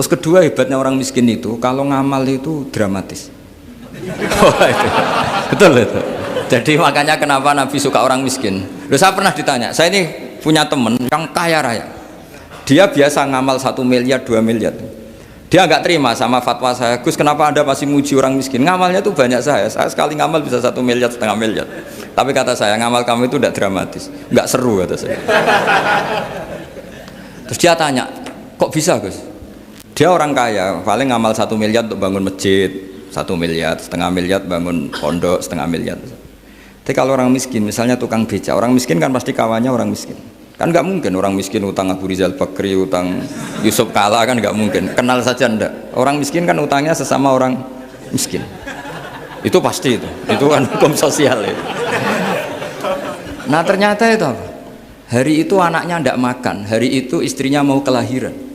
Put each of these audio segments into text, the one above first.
Terus kedua hebatnya orang miskin itu kalau ngamal itu dramatis. Oh, itu. Betul itu. Jadi makanya kenapa Nabi suka orang miskin. Loh, saya pernah ditanya, saya ini punya teman yang kaya raya. Dia biasa ngamal 1 miliar, 2 miliar. Dia nggak terima sama fatwa saya, Gus kenapa Anda masih muji orang miskin? Ngamalnya tuh banyak saya sekali ngamal bisa 1 miliar, setengah miliar. Tapi kata saya, ngamal kamu itu tidak dramatis, nggak seru kata saya. Terus dia tanya, kok bisa Gus? Dia orang kaya, paling ngamal 1 miliar untuk bangun masjid, 1 miliar, setengah miliar bangun pondok, setengah miliar. Tapi kalau orang miskin, misalnya tukang beca, orang miskin kan pasti kawannya orang miskin. Kan nggak mungkin orang miskin utang Abu Rizal Bakri, utang Yusuf Kala, kan nggak mungkin. Kenal saja ndak. Orang miskin kan utangnya sesama orang miskin. Itu pasti itu kan hukum sosial itu. Nah ternyata itu apa? Hari itu anaknya ndak makan, hari itu istrinya mau kelahiran.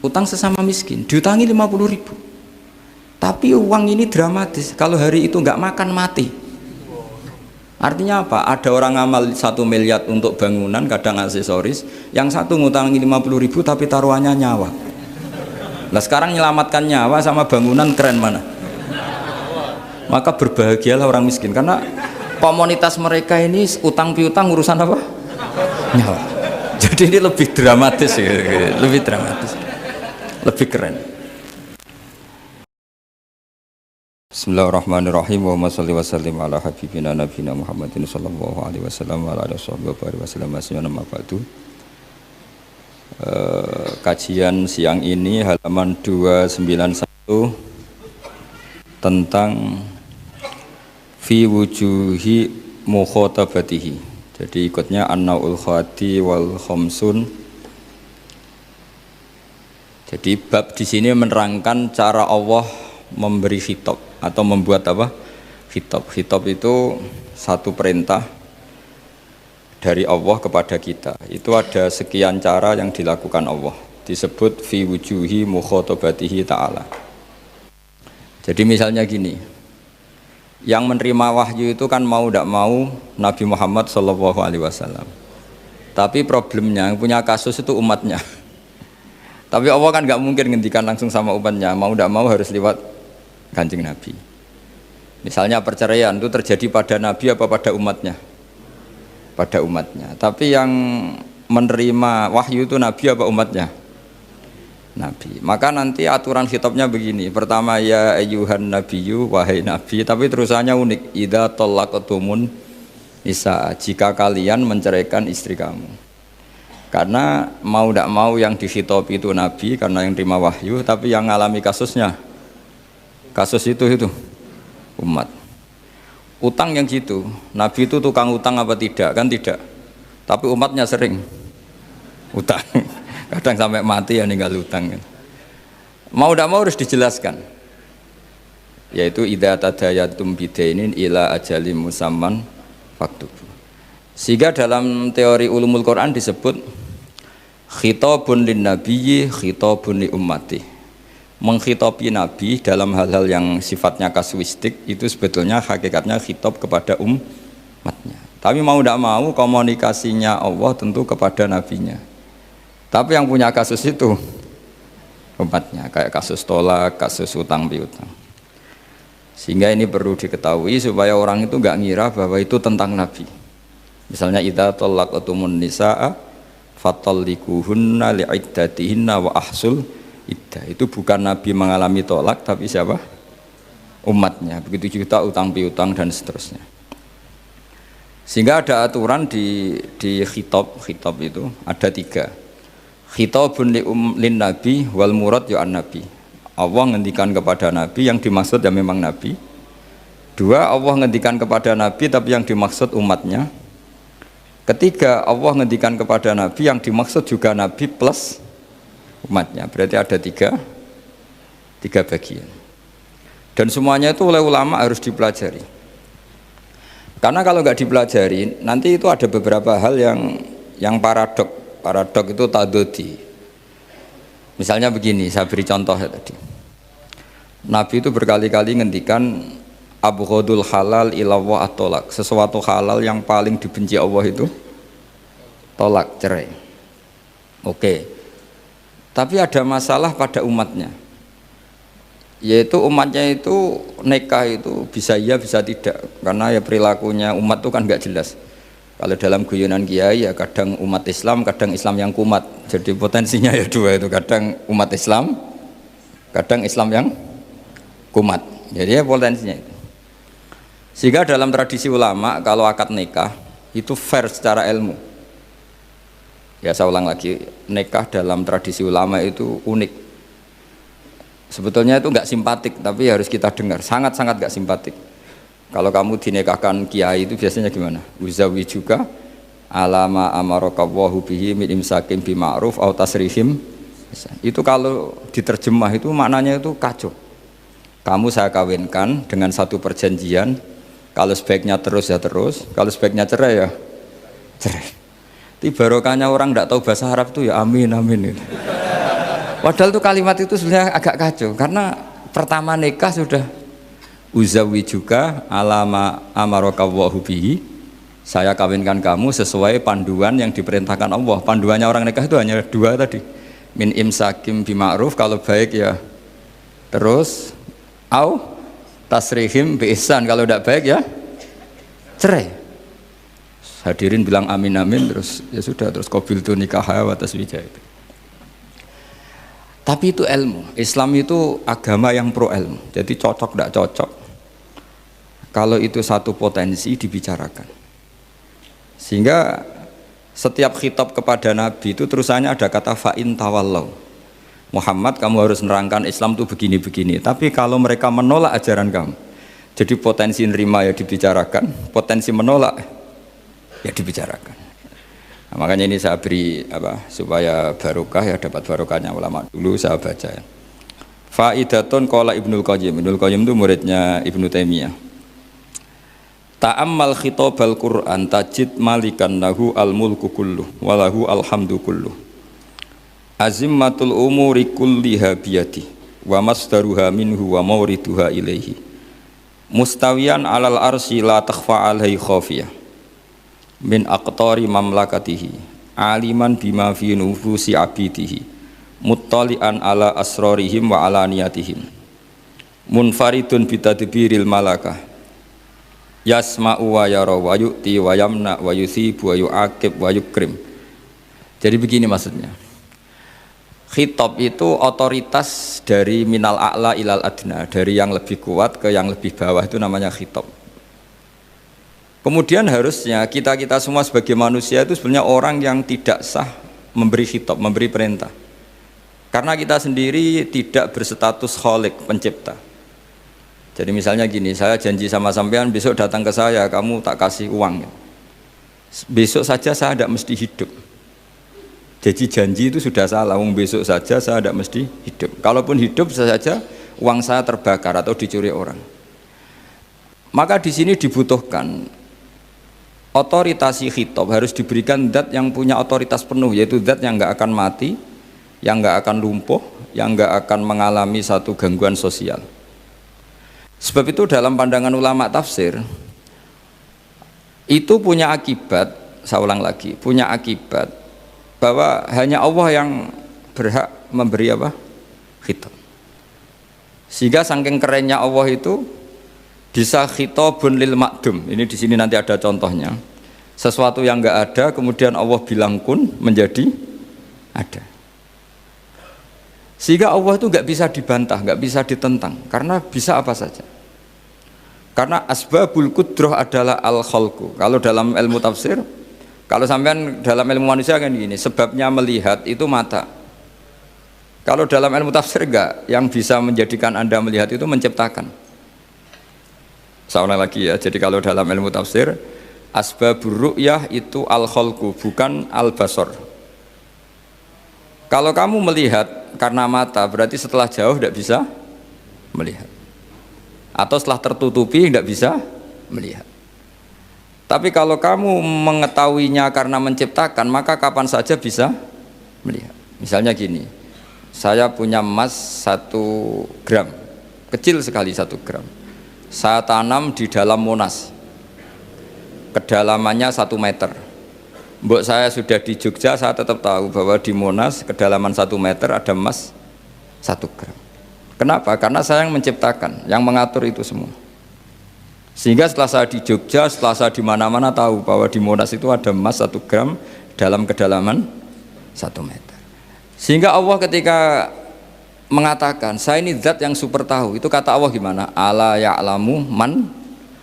Utang sesama miskin, diutangi 50.000. Tapi uang ini dramatis. Kalau hari itu nggak makan mati. Artinya apa? Ada orang ngamal 1 miliar untuk bangunan, kadang aksesoris, yang satu ngutangi 50.000 tapi taruhannya nyawa. Nah sekarang menyelamatkan nyawa sama bangunan keren mana? Maka berbahagialah orang miskin karena komunitas mereka ini utang piutang urusan apa? Nyawa. Jadi ini lebih dramatis, lebih dramatis, lebih keren. Bismillahirrahmanirrahim. Wa sholli wa sallim ala habibina nabiyina Muhammadin sallallahu alaihi wasallam wa ala alihi wasallam. Kajian siang ini halaman 291 tentang fi wujuhi mukhatabatihi. Jadi ikutnya an-naul khati wal khamsun. Jadi bab di sini menerangkan cara Allah memberi khitab atau membuat apa? Khitab. Khitab itu satu perintah dari Allah kepada kita. Itu ada sekian cara yang dilakukan Allah. Disebut fi wujuhi mukhatabatihi ta'ala. Jadi misalnya gini. Yang menerima wahyu itu kan mau tidak mau Nabi Muhammad SAW. Tapi problemnya yang punya kasus itu umatnya. Tapi Allah kan nggak mungkin ngendikan langsung sama umatnya. Mau tidak mau harus lewat Kanjeng Nabi. Misalnya perceraian itu terjadi pada Nabi apa pada umatnya? Pada umatnya. Tapi yang menerima wahyu itu Nabi apa umatnya? Nabi. Maka nanti aturan khitabnya begini. Pertama ya ayyuhan nabiyyu, wahai Nabi. Tapi terusannya unik. Idza talaqtumun nisa, jika kalian menceraikan istri kamu. Karena mau tidak mau yang dikhitabi itu Nabi karena yang terima wahyu. Tapi yang mengalami kasusnya kasus itu umat. Utang yang gitu, Nabi itu tukang utang apa tidak? Kan tidak. Tapi umatnya sering utang. Kadang sampai mati ya ninggal utang kan. Mau tidak mau harus dijelaskan. Yaitu idza tadayatum bidainin ila ajalim musamman faktubu. Sehingga dalam teori ulumul Quran disebut khitabun lin nabiyyi khitabun li ummati. Menghitopi Nabi dalam hal-hal yang sifatnya kasuistik itu sebetulnya hakikatnya khitab kepada umatnya. Tapi mau tidak mau komunikasinya Allah tentu kepada nabinya. Tapi yang punya kasus itu umatnya, kayak kasus tolak, kasus utang piutang. Sehingga ini perlu diketahui supaya orang itu nggak ngira bahwa itu tentang Nabi. Misalnya idza talaqtumun nisaa fatallikuhunna li'iddatihinna wa ahsul iddah. Itu bukan Nabi mengalami tolak tapi siapa? Umatnya. Begitu juga utang piutang dan seterusnya. Sehingga ada aturan di khitab itu ada 3. Khitabun lin nabi wal murad ya an nabi. Allah ngendikan kepada nabi, yang dimaksud ya memang nabi. 2, Allah ngendikan kepada nabi tapi yang dimaksud umatnya. 3, Allah ngendikan kepada nabi yang dimaksud juga nabi plus umatnya. Berarti ada 3 bagian. Dan semuanya itu oleh ulama harus dipelajari. Karena kalau nggak dipelajari, nanti itu ada beberapa hal yang paradok. Paradok itu tadodi. Misalnya begini, saya beri contoh ya tadi. Nabi itu berkali-kali ngendikan abghadul halal ilallah at-tolak. Sesuatu halal yang paling dibenci Allah itu tolak, cerai. Oke. Tapi ada masalah pada umatnya, yaitu umatnya itu nikah itu bisa iya bisa tidak, karena ya perilakunya umat itu kan nggak jelas. Kalau dalam guyonan kiai ya kadang umat Islam, kadang Islam yang kumat. Jadi potensinya ya dua itu, kadang umat Islam, kadang Islam yang kumat. Jadi ya potensinya itu. Sehingga dalam tradisi ulama kalau akad nikah itu fair secara ilmu. Ya saya ulang lagi, nikah dalam tradisi ulama itu unik. Sebetulnya itu nggak simpatik, tapi harus kita dengar. Sangat-sangat nggak simpatik. Kalau kamu dinikahkan kiai itu biasanya gimana? Uzawi juga alama amarakawahu bihi min imsakim bima'ruf au tasrihim. Itu kalau diterjemah itu maknanya itu kacau. Kamu saya kawinkan dengan satu perjanjian. Kalau sebaiknya terus ya terus, kalau sebaiknya cerai ya cerai. Barokahnya orang tidak tahu bahasa Arab itu ya amin amin itu. Padahal itu kalimat itu sebenarnya agak kacau karena pertama nikah sudah uzawi juga alama amarakawahu bihi, saya kawinkan kamu sesuai panduan yang diperintahkan Allah. Panduannya orang nikah itu hanya dua tadi, min imsakim bima'ruf, kalau baik ya terus, au tasrihim bi ihsan, kalau tidak baik ya cerai. Hadirin bilang amin amin, terus ya sudah, terus qabil tu nikah wa taswija itu. Tapi itu ilmu. Islam itu agama yang pro ilmu. Jadi cocok tidak cocok, kalau itu satu potensi dibicarakan. Sehingga setiap khitab kepada Nabi itu terusannya ada kata fa'in tawallau. Muhammad, kamu harus nerangkan Islam itu begini-begini. Tapi kalau mereka menolak ajaran kamu, jadi potensi nerima ya dibicarakan, potensi menolak ya dibicarakan. Nah, makanya ini saya beri supaya barokah ya, dapat barokahnya ulama dulu saya baca. Faidatun qala Ibnul Qayyim. Ibnul Qayyim itu muridnya Ibnu Taimiyah. Ta'ammal khitabal Qur'an tajid malikan lahu al-mulku kulluh wa lahu alhamdu kulluh. Azimmatul umuri kulliha biyadi wa masdaruha minhu wa mawriduha ilaihi. Mustawiyan alal arsy la takhfa alaihi khafiyah. Min aqtari mamlakatihi aliman bima fi nufusi abidihi muttali'an ala asrarihim wa ala niyatihim munfaridun bitadbiril malakah yasma'u wa yara wa yu'ti wa yamna wa yuthibu wa yu'aqib wa yukrim. Jadi begini maksudnya, khitab itu otoritas dari minal a'la ilal adna, dari yang lebih kuat ke yang lebih bawah, itu namanya khitab. Kemudian harusnya kita semua sebagai manusia itu sebenarnya orang yang tidak sah memberi khitab, memberi perintah. Karena kita sendiri tidak berstatus khalik, pencipta. Jadi misalnya gini, saya janji sama sampean besok datang ke saya, kamu tak kasih uang. Besok saja saya tidak mesti hidup. Jadi janji itu sudah salah, besok saja saya tidak mesti hidup. Kalaupun hidup saja uang saya terbakar atau dicuri orang. Maka di sini dibutuhkan otoritasi khitab, harus diberikan zat yang punya otoritas penuh, yaitu zat yang nggak akan mati, yang nggak akan lumpuh, yang nggak akan mengalami satu gangguan sosial. Sebab itu dalam pandangan ulama tafsir itu punya akibat, saya ulang lagi, punya akibat bahwa hanya Allah yang berhak memberi khitab. Sehingga saking kerennya Allah itu bisa khitabun lil ma'dum. Ini di sini nanti ada contohnya. Sesuatu yang enggak ada kemudian Allah bilang kun menjadi ada. Sehingga Allah itu enggak bisa dibantah, enggak bisa ditentang, karena bisa apa saja. Karena asbabul qudrah adalah al-khalqu. Kalau dalam ilmu tafsir, kalau sampean dalam ilmu manusia kan gini, sebabnya melihat itu mata. Kalau dalam ilmu tafsir enggak, yang bisa menjadikan Anda melihat itu menciptakan. Saya ulang lagi ya, jadi kalau dalam ilmu tafsir asbabur ru'yah itu al-khalqu, bukan al-basar. Kalau kamu melihat karena mata, berarti setelah jauh tidak bisa melihat, atau setelah tertutupi tidak bisa melihat. Tapi kalau kamu mengetahuinya karena menciptakan, maka kapan saja bisa melihat. Misalnya gini, saya punya emas 1 gram, kecil sekali 1 gram, saya tanam di dalam Monas, kedalamannya 1 meter. Mbok saya sudah di Jogja, saya tetap tahu bahwa di Monas kedalaman 1 meter ada emas 1 gram. Kenapa? Karena saya yang menciptakan, yang mengatur itu semua. Sehingga setelah saya di Jogja, setelah saya di mana-mana tahu bahwa di Monas itu ada emas 1 gram dalam kedalaman 1 meter. Sehingga Allah ketika mengatakan saya ini zat yang super tahu, itu kata Allah gimana? Ala ya'lamu man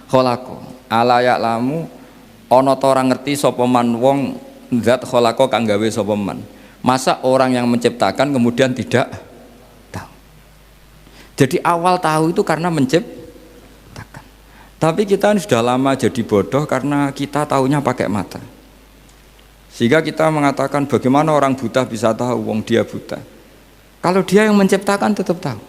khalaqo. Ala ya'lamu ana ta ora ngerti sapa man wong zat khalaqo kang gawe sapa man. Masa orang yang menciptakan kemudian tidak tahu? Jadi awal tahu itu karena menciptakan. Tapi kita ini sudah lama jadi bodoh karena kita tahunya pakai mata. Sehingga kita mengatakan bagaimana orang buta bisa tahu wong dia buta. Kalau dia yang menciptakan tetap tahu.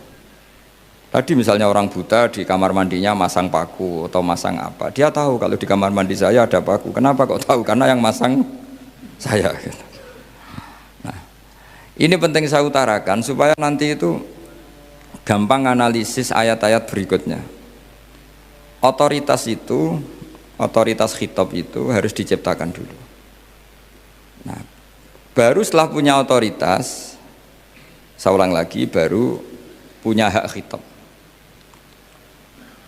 Tadi misalnya orang buta di kamar mandinya masang paku atau masang apa, dia tahu kalau di kamar mandi saya ada paku. Kenapa kok tahu? Karena yang masang saya. Nah, ini penting saya utarakan supaya nanti itu gampang analisis ayat-ayat berikutnya. Otoritas itu, otoritas khitab itu harus diciptakan dulu. Nah, baru setelah punya otoritas, saya ulang lagi, baru punya hak khitab.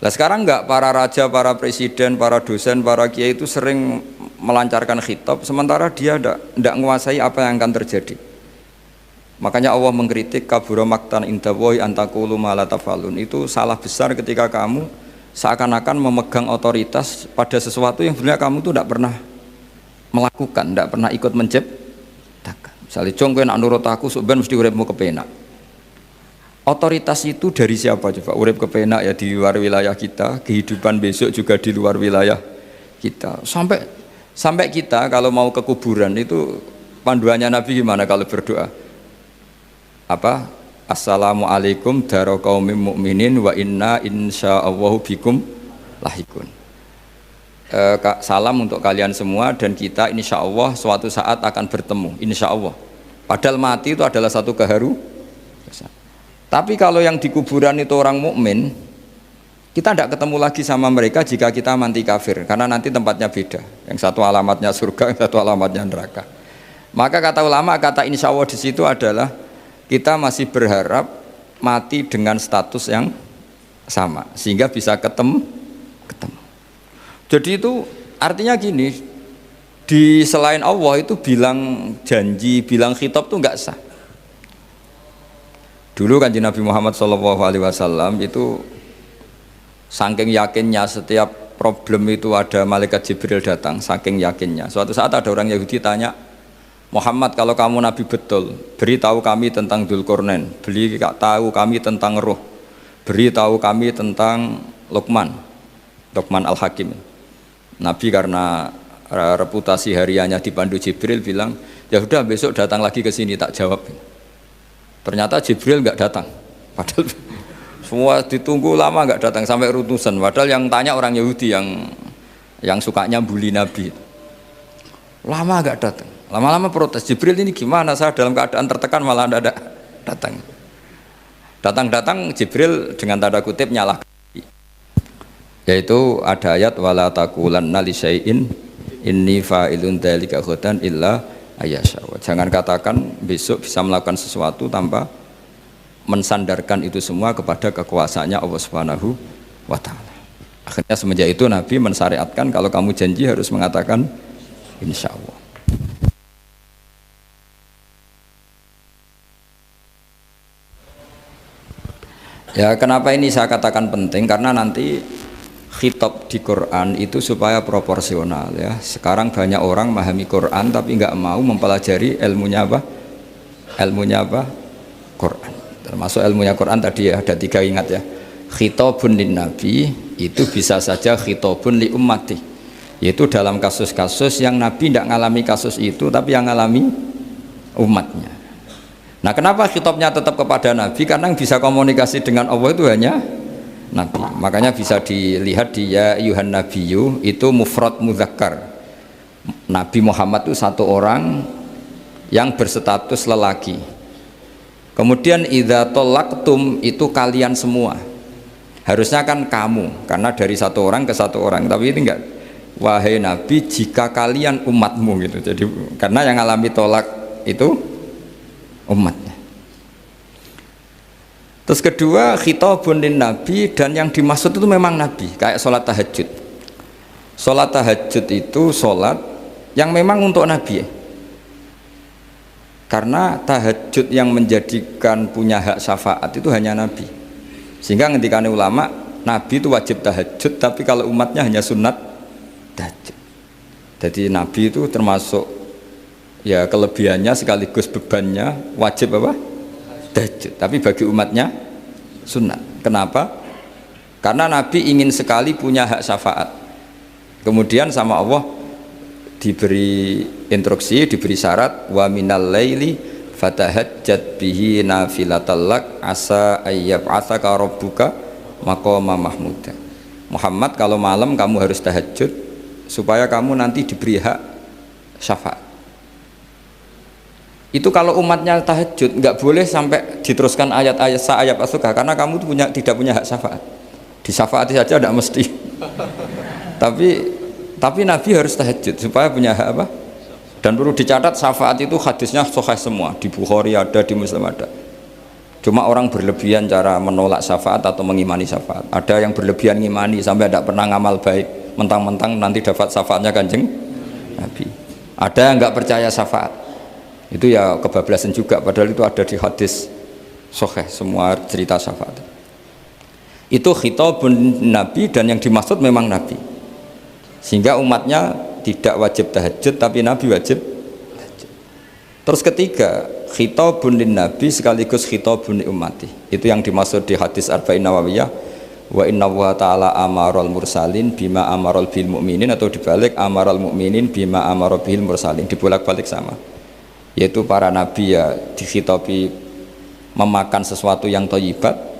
Nah sekarang enggak, para raja, para presiden, para dosen, para kiai itu sering melancarkan khitab, sementara dia enggak menguasai apa yang akan terjadi. Makanya Allah mengkritik kabura maktan indallahi antaqulu ma la tafalun. Itu salah besar ketika kamu seakan-akan memegang otoritas pada sesuatu yang sebenarnya kamu tuh enggak pernah melakukan, enggak pernah ikut menciptakan. Misalnya jong kowe nak nurut aku sok ben mesti uripmu kepenak. Otoritas itu dari siapa coba? Urip kepenak ya di luar wilayah kita, kehidupan besok juga di luar wilayah kita. Sampai kita kalau mau ke kuburan itu panduannya Nabi gimana kalau berdoa? Apa? Assalamualaikum daro qaumim mukminin wa inna insyaallahu bikum lahikun. Salam untuk kalian semua dan kita insya Allah suatu saat akan bertemu, insya Allah. Padahal mati itu adalah satu keharusan. Tapi kalau yang di kuburan itu orang mukmin, kita tidak ketemu lagi sama mereka jika kita mati kafir, karena nanti tempatnya beda. Yang satu alamatnya surga, yang satu alamatnya neraka. Maka kata ulama, kata insya Allah di situ adalah kita masih berharap mati dengan status yang sama, sehingga bisa ketemu. Jadi itu artinya gini, di selain Allah itu bilang janji, bilang khitab itu enggak sah. Dulu kan Nabi Muhammad SAW itu saking yakinnya setiap problem itu ada malaikat Jibril datang, saking yakinnya. Suatu saat ada orang Yahudi tanya, Muhammad kalau kamu Nabi betul, beritahu kami tentang Dzulqarnain, beritahu kami tentang Ruh, beritahu kami tentang Luqman Al-Hakim. Nabi karena reputasi hariannya dipandu Jibril bilang, ya sudah besok datang lagi ke sini tak jawab. Ternyata Jibril nggak datang, padahal semua ditunggu lama nggak datang sampai ratusan. Padahal yang tanya orang Yahudi yang sukanya bully Nabi, lama nggak datang. Lama-lama protes, Jibril ini gimana, saya dalam keadaan tertekan malah tidak datang. Datang Jibril dengan tanda kutip nyalahkan. Yaitu ada ayat wala taqulanna li syai'in inni fa'ilun dzalika ghadan illa ayyasha. Jangan katakan besok bisa melakukan sesuatu tanpa mensandarkan itu semua kepada kekuasaannya Allah Subhanahu wa taala. Akhirnya semenjak itu Nabi mensyariatkan kalau kamu janji harus mengatakan insyaallah. Ya, kenapa ini saya katakan penting? Karena nanti khitab di Quran itu supaya proporsional ya. Sekarang banyak orang memahami Quran tapi nggak mau mempelajari ilmunya apa? Quran. Termasuk ilmunya Quran tadi ya, ada 3 ingat ya. Khitabun lin nabi itu bisa saja khitabun li ummati. Yaitu dalam kasus-kasus yang Nabi tidak ngalami kasus itu tapi yang ngalami umatnya. Nah, kenapa khitabnya tetap kepada Nabi? Karena yang bisa komunikasi dengan Allah itu hanya Nabi. Makanya bisa dilihat di ya Yuhan Nabiyyu itu mufrad mudzakkar. Nabi Muhammad itu satu orang yang berstatus lelaki. Kemudian idza talaqtum itu kalian semua. Harusnya kan kamu, karena dari satu orang ke satu orang. Tapi ini enggak. wahai Nabi, jika kalian umatmu gitu. Jadi karena yang alami tolak itu umatnya. Terus kedua, khitabun lin Nabi, dan yang dimaksud itu memang Nabi, kayak sholat tahajud. Sholat tahajud itu sholat yang memang untuk Nabi. Karena tahajud yang menjadikan punya hak syafaat itu hanya Nabi. Sehingga ngendikane ulama, Nabi itu wajib tahajud, tapi kalau umatnya hanya sunat tahajud. Jadi Nabi itu termasuk ya kelebihannya sekaligus bebannya wajib apa? Tahajud. Tapi bagi umatnya sunat. Kenapa? Karena Nabi ingin sekali punya hak syafaat. Kemudian sama Allah diberi instruksi, diberi syarat, wa minal laili fatahajjat bihi nafilatal lak asa ayyab'atsaka rabbuka maqama mahmuda. Muhammad, kalau malam kamu harus tahajud supaya kamu nanti diberi hak syafaat. Itu kalau umatnya tahajud nggak boleh sampai diteruskan ayat-ayat sa'ayab asuka, karena kamu tidak punya hak syafaat. Disyafaati saja tidak mesti. Tapi Nabi harus tahajud supaya punya hak apa? Dan perlu dicatat, syafaat itu hadisnya sahih semua, di Bukhari ada, di Muslim ada. Cuma orang berlebihan cara menolak syafaat atau mengimani syafaat. Ada yang berlebihan ngimani sampai tidak pernah ngamal baik, mentang-mentang nanti dapat syafaatnya Kanjeng Nabi. Ada yang nggak percaya syafaat, itu ya kebablasan juga, padahal itu ada di hadis sahih semua cerita syafaat. Itu khitabun Nabi, dan yang dimaksud memang Nabi. Sehingga umatnya tidak wajib tahajud, tapi Nabi wajib tahajud. Terus ketiga, khitabun lin Nabi sekaligus khitabun li ummati. Itu yang dimaksud di hadis Arba'in Nawawiyah, wa inna wa ta'ala amarul mursalin bima amarul bil mu'minin, atau dibalik amarul mu'minin bima amarul bil mursalin, dibolak-balik sama. Yaitu para nabi ya dikhitabi memakan sesuatu yang thayyibat.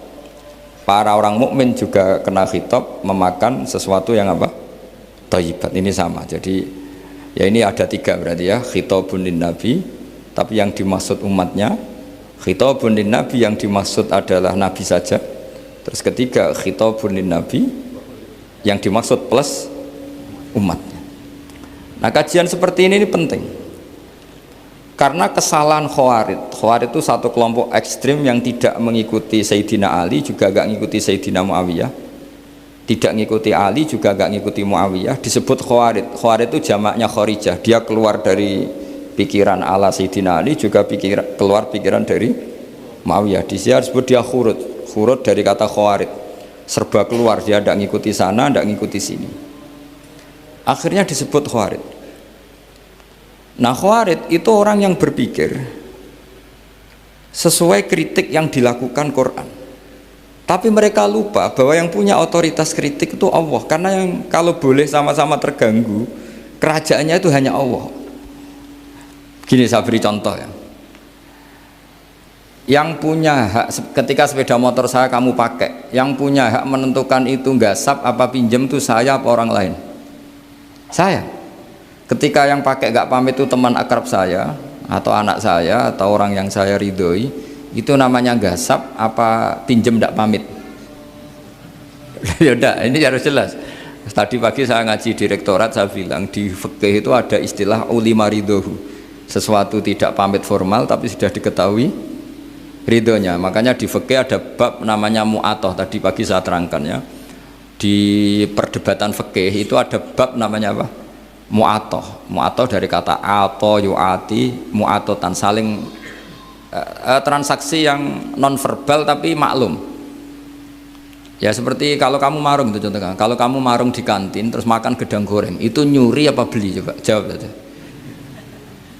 Para orang mukmin juga kena khitab memakan sesuatu yang apa? Thayyibat. Ini sama. Jadi ya ini ada tiga berarti ya, khitabun lin Nabi, tapi yang dimaksud umatnya. Khitabun lin Nabi yang dimaksud adalah Nabi saja. Terus ketiga, khitabun lin Nabi yang dimaksud plus umatnya. Nah, kajian seperti ini penting. Karena kesalahan Khawarij. Khawarij itu satu kelompok ekstrim yang tidak mengikuti Sayyidina Ali, juga gak mengikuti Sayyidina Muawiyah. Tidak ngikuti Ali, juga gak ngikuti Muawiyah, disebut Khawarij. Khawarij itu jamaknya Kharijah, dia keluar dari pikiran ala Sayyidina Ali, juga keluar pikiran dari Muawiyah. Di sini disebut dia khurut dari kata Khawarij, serba keluar, dia tidak ngikuti sana, tidak ngikuti sini, akhirnya disebut Khawarij. Nah, Khawarij itu orang yang berpikir sesuai kritik yang dilakukan Quran. Tapi mereka lupa bahwa yang punya otoritas kritik itu Allah. Karena yang kalau boleh sama-sama terganggu, kerajaannya itu hanya Allah. Gini saya beri contoh ya. Yang punya hak, ketika sepeda motor saya kamu pakai, yang punya hak menentukan itu gasap apa pinjam itu saya apa orang lain? Saya. Ketika yang pakai gak pamit itu teman akrab saya, atau anak saya, atau orang yang saya ridhoi, itu namanya gasap apa pinjem tidak pamit? Ya udah, ini harus jelas. Tadi pagi saya ngaji direktorat, saya bilang di fikih itu ada istilah ulima ridhohu, sesuatu tidak pamit formal tapi sudah diketahui ridhonya. Makanya di fikih ada bab namanya mu'atoh, tadi pagi saya terangkan ya. Di perdebatan fikih itu ada bab namanya apa? Mu'atoh. Mu'atoh dari kata ato yu'ati, mu'atotan, saling transaksi yang non verbal tapi maklum. Ya seperti kalau kamu marung itu contohnya, kalau kamu marung di kantin terus makan gedang goreng, itu nyuri apa beli? Coba jawab saja.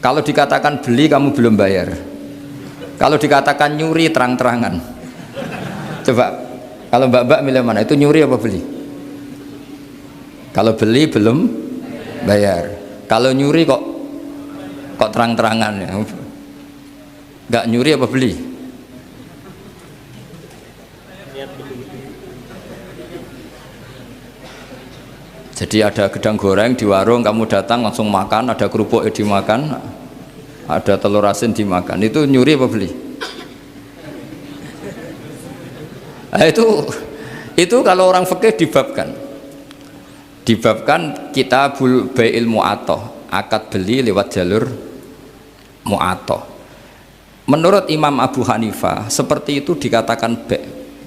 Kalau dikatakan beli kamu belum bayar, kalau dikatakan nyuri terang-terangan. Coba kalau mbak-mbak milih mana, itu nyuri apa beli? Kalau beli belum bayar, kalau nyuri kok terang-terangan ya. Nggak nyuri apa beli? Jadi ada gedang goreng di warung, kamu datang langsung makan, ada kerupuk dimakan, ada telur asin dimakan, itu nyuri apa beli? Nah, itu kalau orang fikih dibabkan. Dibabkan kitabul bai'il mu'atoh, akad beli lewat jalur mu'atoh. Menurut Imam Abu Hanifah seperti itu dikatakan ba'.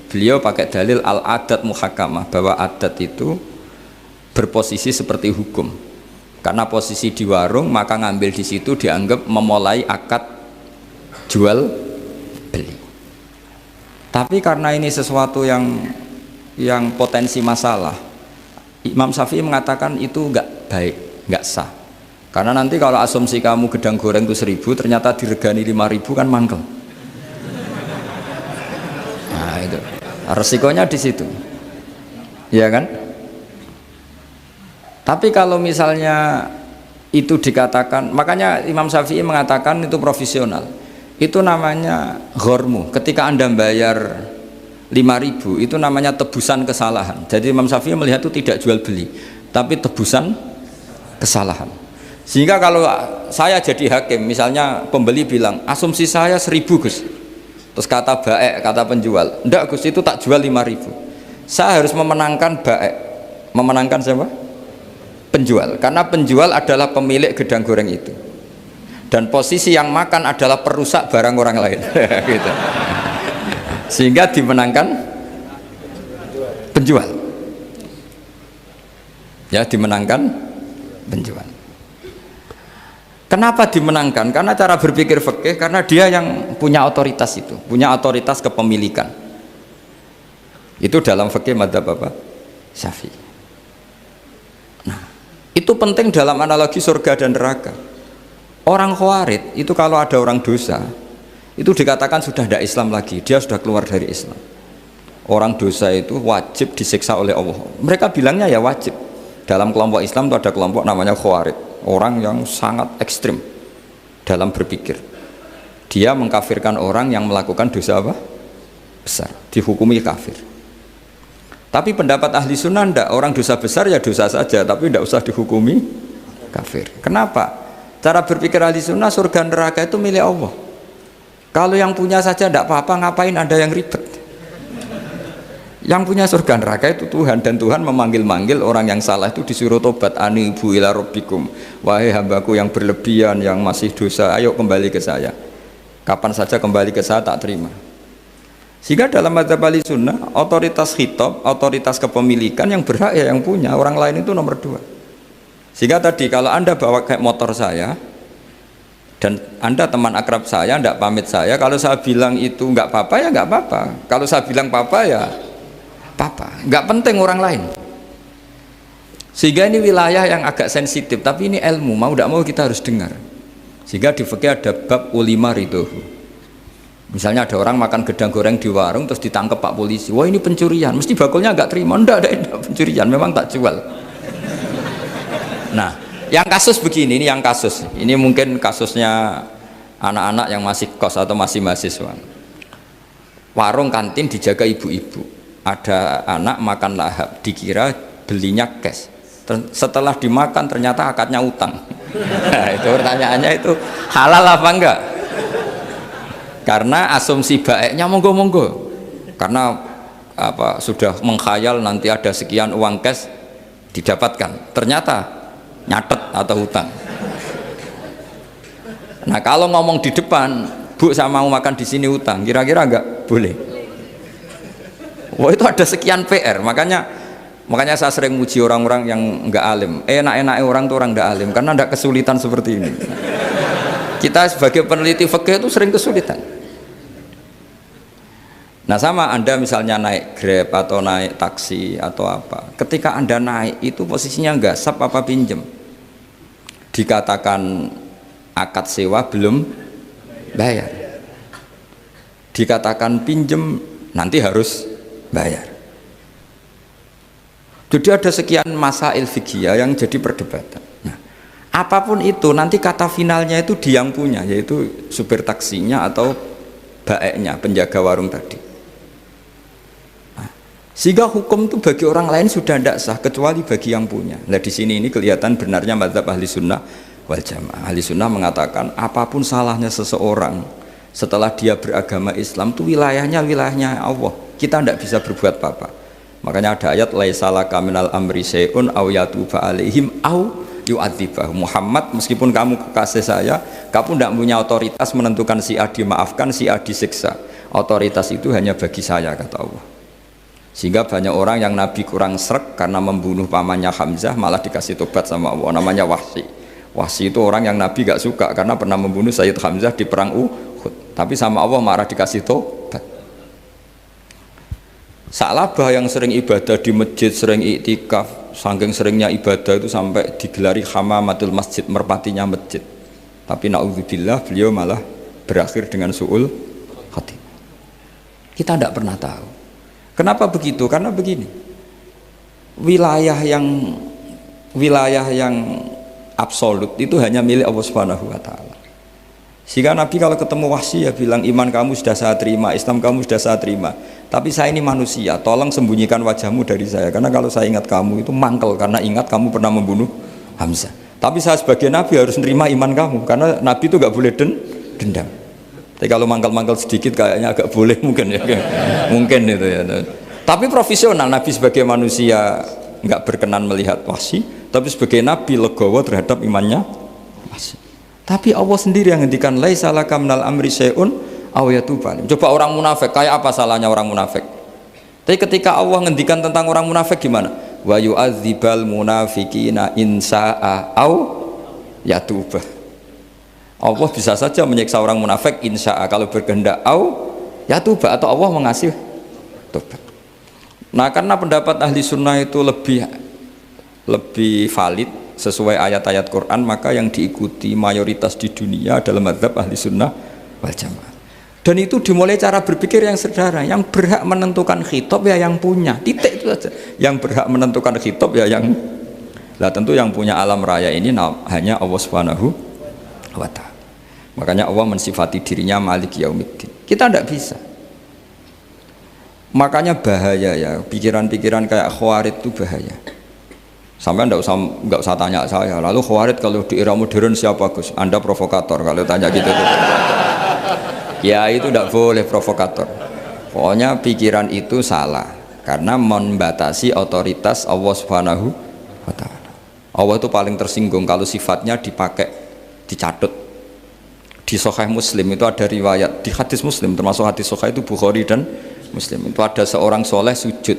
Beliau pakai dalil al-adat muhakamah, bahwa adat itu berposisi seperti hukum. Karena posisi di warung, maka ngambil di situ dianggap memulai akad jual beli. Tapi karena ini sesuatu yang potensi masalah, Imam Syafi'i mengatakan itu enggak baik, enggak sah. Karena nanti kalau asumsi kamu gedang goreng itu 1.000, ternyata diregani 5.000 kan mangkel. Nah itu resikonya di situ, ya kan? Tapi kalau misalnya itu dikatakan, makanya Imam Syafi'i mengatakan itu profesional. Itu namanya ghormu. Ketika Anda bayar 5.000 itu namanya tebusan kesalahan. Jadi Imam Syafi'i melihat itu tidak jual beli, tapi tebusan kesalahan. Sehingga kalau saya jadi hakim, misalnya pembeli bilang asumsi saya 1.000 Gus, terus kata baek, kata penjual, enggak Gus itu tak jual 5.000, saya harus memenangkan baek. Memenangkan siapa? Penjual. Karena penjual adalah pemilik gedang goreng itu, dan posisi yang makan adalah perusak barang orang lain. Gitu. Sehingga dimenangkan penjual, ya dimenangkan penjual. Kenapa dimenangkan? Karena cara berpikir fikih, karena dia yang punya otoritas itu, punya otoritas kepemilikan. Itu dalam fikih madzhab apa? Syafi'i. Nah, itu penting dalam analogi surga dan neraka. Orang Khawarij itu kalau ada orang dosa, itu dikatakan sudah tidak Islam lagi, dia sudah keluar dari Islam. Orang dosa itu wajib disiksa oleh Allah. Mereka bilangnya ya wajib. Dalam kelompok Islam itu ada kelompok namanya Khawarij, orang yang sangat ekstrim dalam berpikir. Dia mengkafirkan orang yang melakukan dosa apa? Besar, dihukumi kafir. Tapi pendapat ahli sunnah enggak, orang dosa besar ya dosa saja, tapi tidak usah dihukumi kafir. Kenapa? Cara berpikir ahli sunnah, surga neraka itu milik Allah. Kalau yang punya saja tidak apa-apa, ngapain ada yang ribet? Yang punya surga neraka itu Tuhan, dan Tuhan memanggil-manggil orang yang salah itu disuruh tobat. Anibu ila rabbikum, wahai hambaku yang berlebihan, yang masih dosa, ayo kembali ke saya. Kapan saja kembali ke saya tak terima. Sehingga dalam madzhab ahli sunnah, otoritas khitab, otoritas kepemilikan yang berhak ya yang punya, orang lain itu nomor 2. Sehingga tadi kalau Anda bawa kayak motor saya, dan Anda teman akrab saya, tidak pamit saya, kalau saya bilang itu nggak apa-apa ya nggak apa-apa, kalau saya bilang apa-apa ya apa-apa, nggak penting orang lain. Sehingga ini wilayah yang agak sensitif, tapi ini ilmu, mau tidak mau kita harus dengar. Sehingga di fikih ada bab ulima ridhohu. Misalnya ada orang makan gedang goreng di warung terus ditangkap Pak polisi, wah ini pencurian, mesti bakulnya nggak terima. Enggak pencurian, memang tak jual. Nah, yang kasus begini, ini yang kasus, ini mungkin kasusnya anak-anak yang masih kos atau masih mahasiswa. Warung kantin dijaga ibu-ibu, ada anak makan lahap, dikira belinya cash, setelah dimakan ternyata akadnya utang. Nah, itu pertanyaannya itu halal apa enggak? Karena asumsi baiknya monggo-monggo, karena apa, sudah mengkhayal nanti ada sekian uang cash didapatkan, ternyata nyatet atau hutang. Nah kalau ngomong di depan, Bu saya mau makan di sini hutang, kira-kira enggak boleh. Wah itu ada sekian PR, makanya saya sering muji orang-orang yang enggak alim. Enak-enak orang tuh orang enggak alim karena enggak kesulitan seperti ini. Kita sebagai peneliti fikih itu sering kesulitan. Nah sama Anda misalnya naik Grab atau naik taksi atau apa, ketika Anda naik itu posisinya gasap apa pinjem, dikatakan akad sewa belum bayar, dikatakan pinjem nanti harus bayar. Jadi ada sekian masail fikih yang jadi perdebatan. Nah, apapun itu nanti kata finalnya itu dia yang punya, yaitu supir taksinya atau baeknya, penjaga warung tadi. Sehingga hukum itu bagi orang lain sudah tidak sah kecuali bagi yang punya. Nah di sini ini kelihatan benarnya madzhab ahli sunnah wal jamaah. Ahli sunnah mengatakan apapun salahnya seseorang setelah dia beragama Islam itu wilayahnya Allah. Kita tidak bisa berbuat apa-apa. Makanya ada ayat laisalaka minal amri syai'un aw yatuba alaihim aw yu'adzibah. Muhammad, meskipun kamu kekasih saya, kamu tidak punya otoritas menentukan si A dimaafkan, si A disiksa. Otoritas itu hanya bagi saya, kata Allah. Sehingga banyak orang yang Nabi kurang srek karena membunuh pamannya Hamzah malah dikasih tobat sama Allah, namanya Wahsy. Wahsy itu orang yang Nabi gak suka karena pernah membunuh Sayyid Hamzah di perang Uhud, tapi sama Allah marah dikasih tobat. Sa'labah yang sering ibadah di masjid, sering iktikaf, saking seringnya ibadah itu sampai digelari hamamatul masjid, merpatinya masjid. Tapi na'udzubillah beliau malah berakhir dengan su'ul khatimah. Kita tidak pernah tahu. Kenapa begitu? Karena begini, wilayah yang absolut itu hanya milik Allah Subhanahu wa Ta'ala. Sehingga Nabi kalau ketemu Wahsy ya bilang, iman kamu sudah saya terima, Islam kamu sudah saya terima, tapi saya ini manusia, tolong sembunyikan wajahmu dari saya, karena kalau saya ingat kamu itu mangkel, karena ingat kamu pernah membunuh Hamzah. Tapi saya sebagai Nabi harus nerima iman kamu, karena Nabi itu gak boleh dendam. Tapi kalau mangkal-mangkal sedikit kayaknya agak boleh mungkin ya, mungkin itu ya. Tapi profesional, Nabi sebagai manusia nggak berkenan melihat Wahsy, tapi sebagai Nabi legowo terhadap imannya Wahsy. Tapi Allah sendiri yang ngendikan laisa laka minal amri syai'un aw yatuba. Coba orang munafik, kayak apa salahnya orang munafik? Tapi ketika Allah ngendikan tentang orang munafik gimana? Wa yu'adzibal munafiqina in sa'a aw yatuba. Allah bisa saja menyiksa orang munafik insya'a kalau berkehendak au ya tuba, atau Allah mengasih tobat. Nah, karena pendapat ahli sunnah itu lebih valid sesuai ayat-ayat Quran, maka yang diikuti mayoritas di dunia adalah mazhab ahli sunnah wal jamaah. Dan itu dimulai cara berpikir yang sederhana, yang berhak menentukan khitab ya yang punya, titik itu saja. Yang berhak menentukan khitab ya yang, lah tentu yang punya alam raya ini hanya Allah Subhanahu wa ta'ala. Makanya Allah mensifati dirinya Malik Yaumiddin. Kita tidak bisa. Makanya bahaya ya, pikiran-pikiran kayak Khawarij itu bahaya. Sampai nggak usah tanya saya. Lalu Khawarij kalau di era modern siapa Gus? Anda provokator kalau tanya gitu. Ya itu tidak boleh provokator. Pokoknya pikiran itu salah karena membatasi otoritas Allah Subhanahu wa ta'ala. Allah itu paling tersinggung kalau sifatnya dicatut. Di Sahih Muslim itu ada riwayat, di hadis Muslim termasuk hadis Sahih itu Bukhari dan Muslim, itu ada seorang soleh sujud,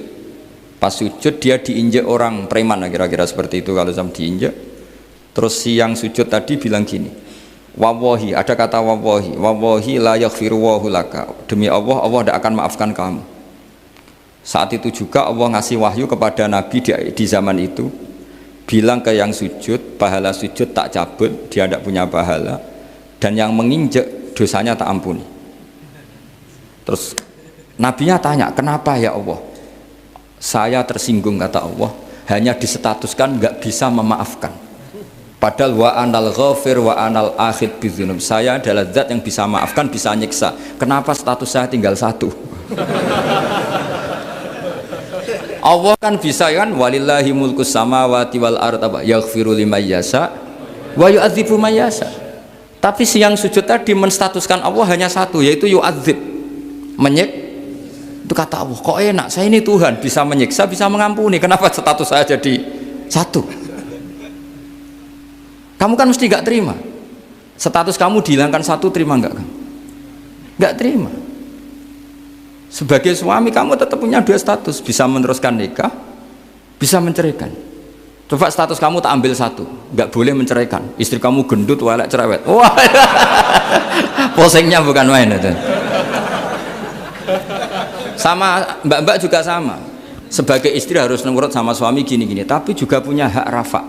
pas sujud dia diinjek orang preman, kira-kira seperti itu kalau sama diinjek. Terus si yang sujud tadi bilang gini, wallahi, ada kata wallahi la yaghfiru wallahu laka, demi Allah, Allah tidak akan maafkan kamu. Saat itu juga Allah ngasih wahyu kepada Nabi di zaman itu, bilang ke yang sujud, pahala sujud tak cabut, dia tidak punya pahala, dan yang menginjek dosanya tak ampuni. Terus Nabinya tanya, kenapa ya Allah? Saya tersinggung, kata Allah, hanya disestatuskan nggak bisa memaafkan. Padahal wa anal ghafir wa anal akhid bidzunub, saya adalah zat yang bisa maafkan, bisa nyiksa. Kenapa status saya tinggal satu? Allah kan bisa kan, walillahi mulkus samawati wal ard, apa yaghfiru liman yasha wa yu'adzibu man yasha. Tapi si yang sujud tadi menstatuskan Allah hanya satu, yaitu yu'adzib, menyik. Itu kata Allah, kok enak, saya ini Tuhan, bisa menyiksa, bisa mengampuni, kenapa status saya jadi satu? Kamu kan mesti gak terima. Status kamu dihilangkan satu, terima enggak? Gak terima. Sebagai suami kamu tetap punya dua status, bisa meneruskan nikah, bisa menceraikan. Coba status kamu tak ambil satu, nggak boleh menceraikan. Istri kamu gendut, walek, cerewet. Wah, posengnya bukan main itu. Sama mbak-mbak juga sama. Sebagai istri harus nurut sama suami gini-gini, tapi juga punya hak rafa,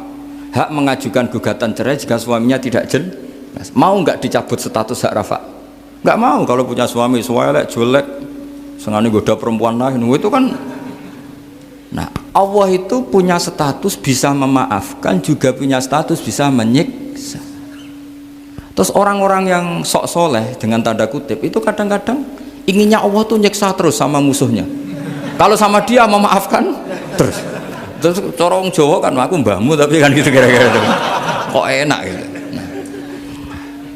hak mengajukan gugatan cerai jika suaminya tidak jelas. Mau nggak dicabut status hak rafa? Nggak mau. Kalau punya suami walek, jelek, sengaja goda perempuan lain, itu kan. Nah, Allah itu punya status bisa memaafkan, juga punya status bisa menyiksa. Terus orang-orang yang sok soleh dengan tanda kutip itu kadang-kadang inginnya Allah tuh nyiksa terus sama musuhnya. Kalau sama dia memaafkan terus. Terus corong Jawa kan, aku mbahmu tapi kan gitu kira-kira itu. Kok enak gitu. Nah,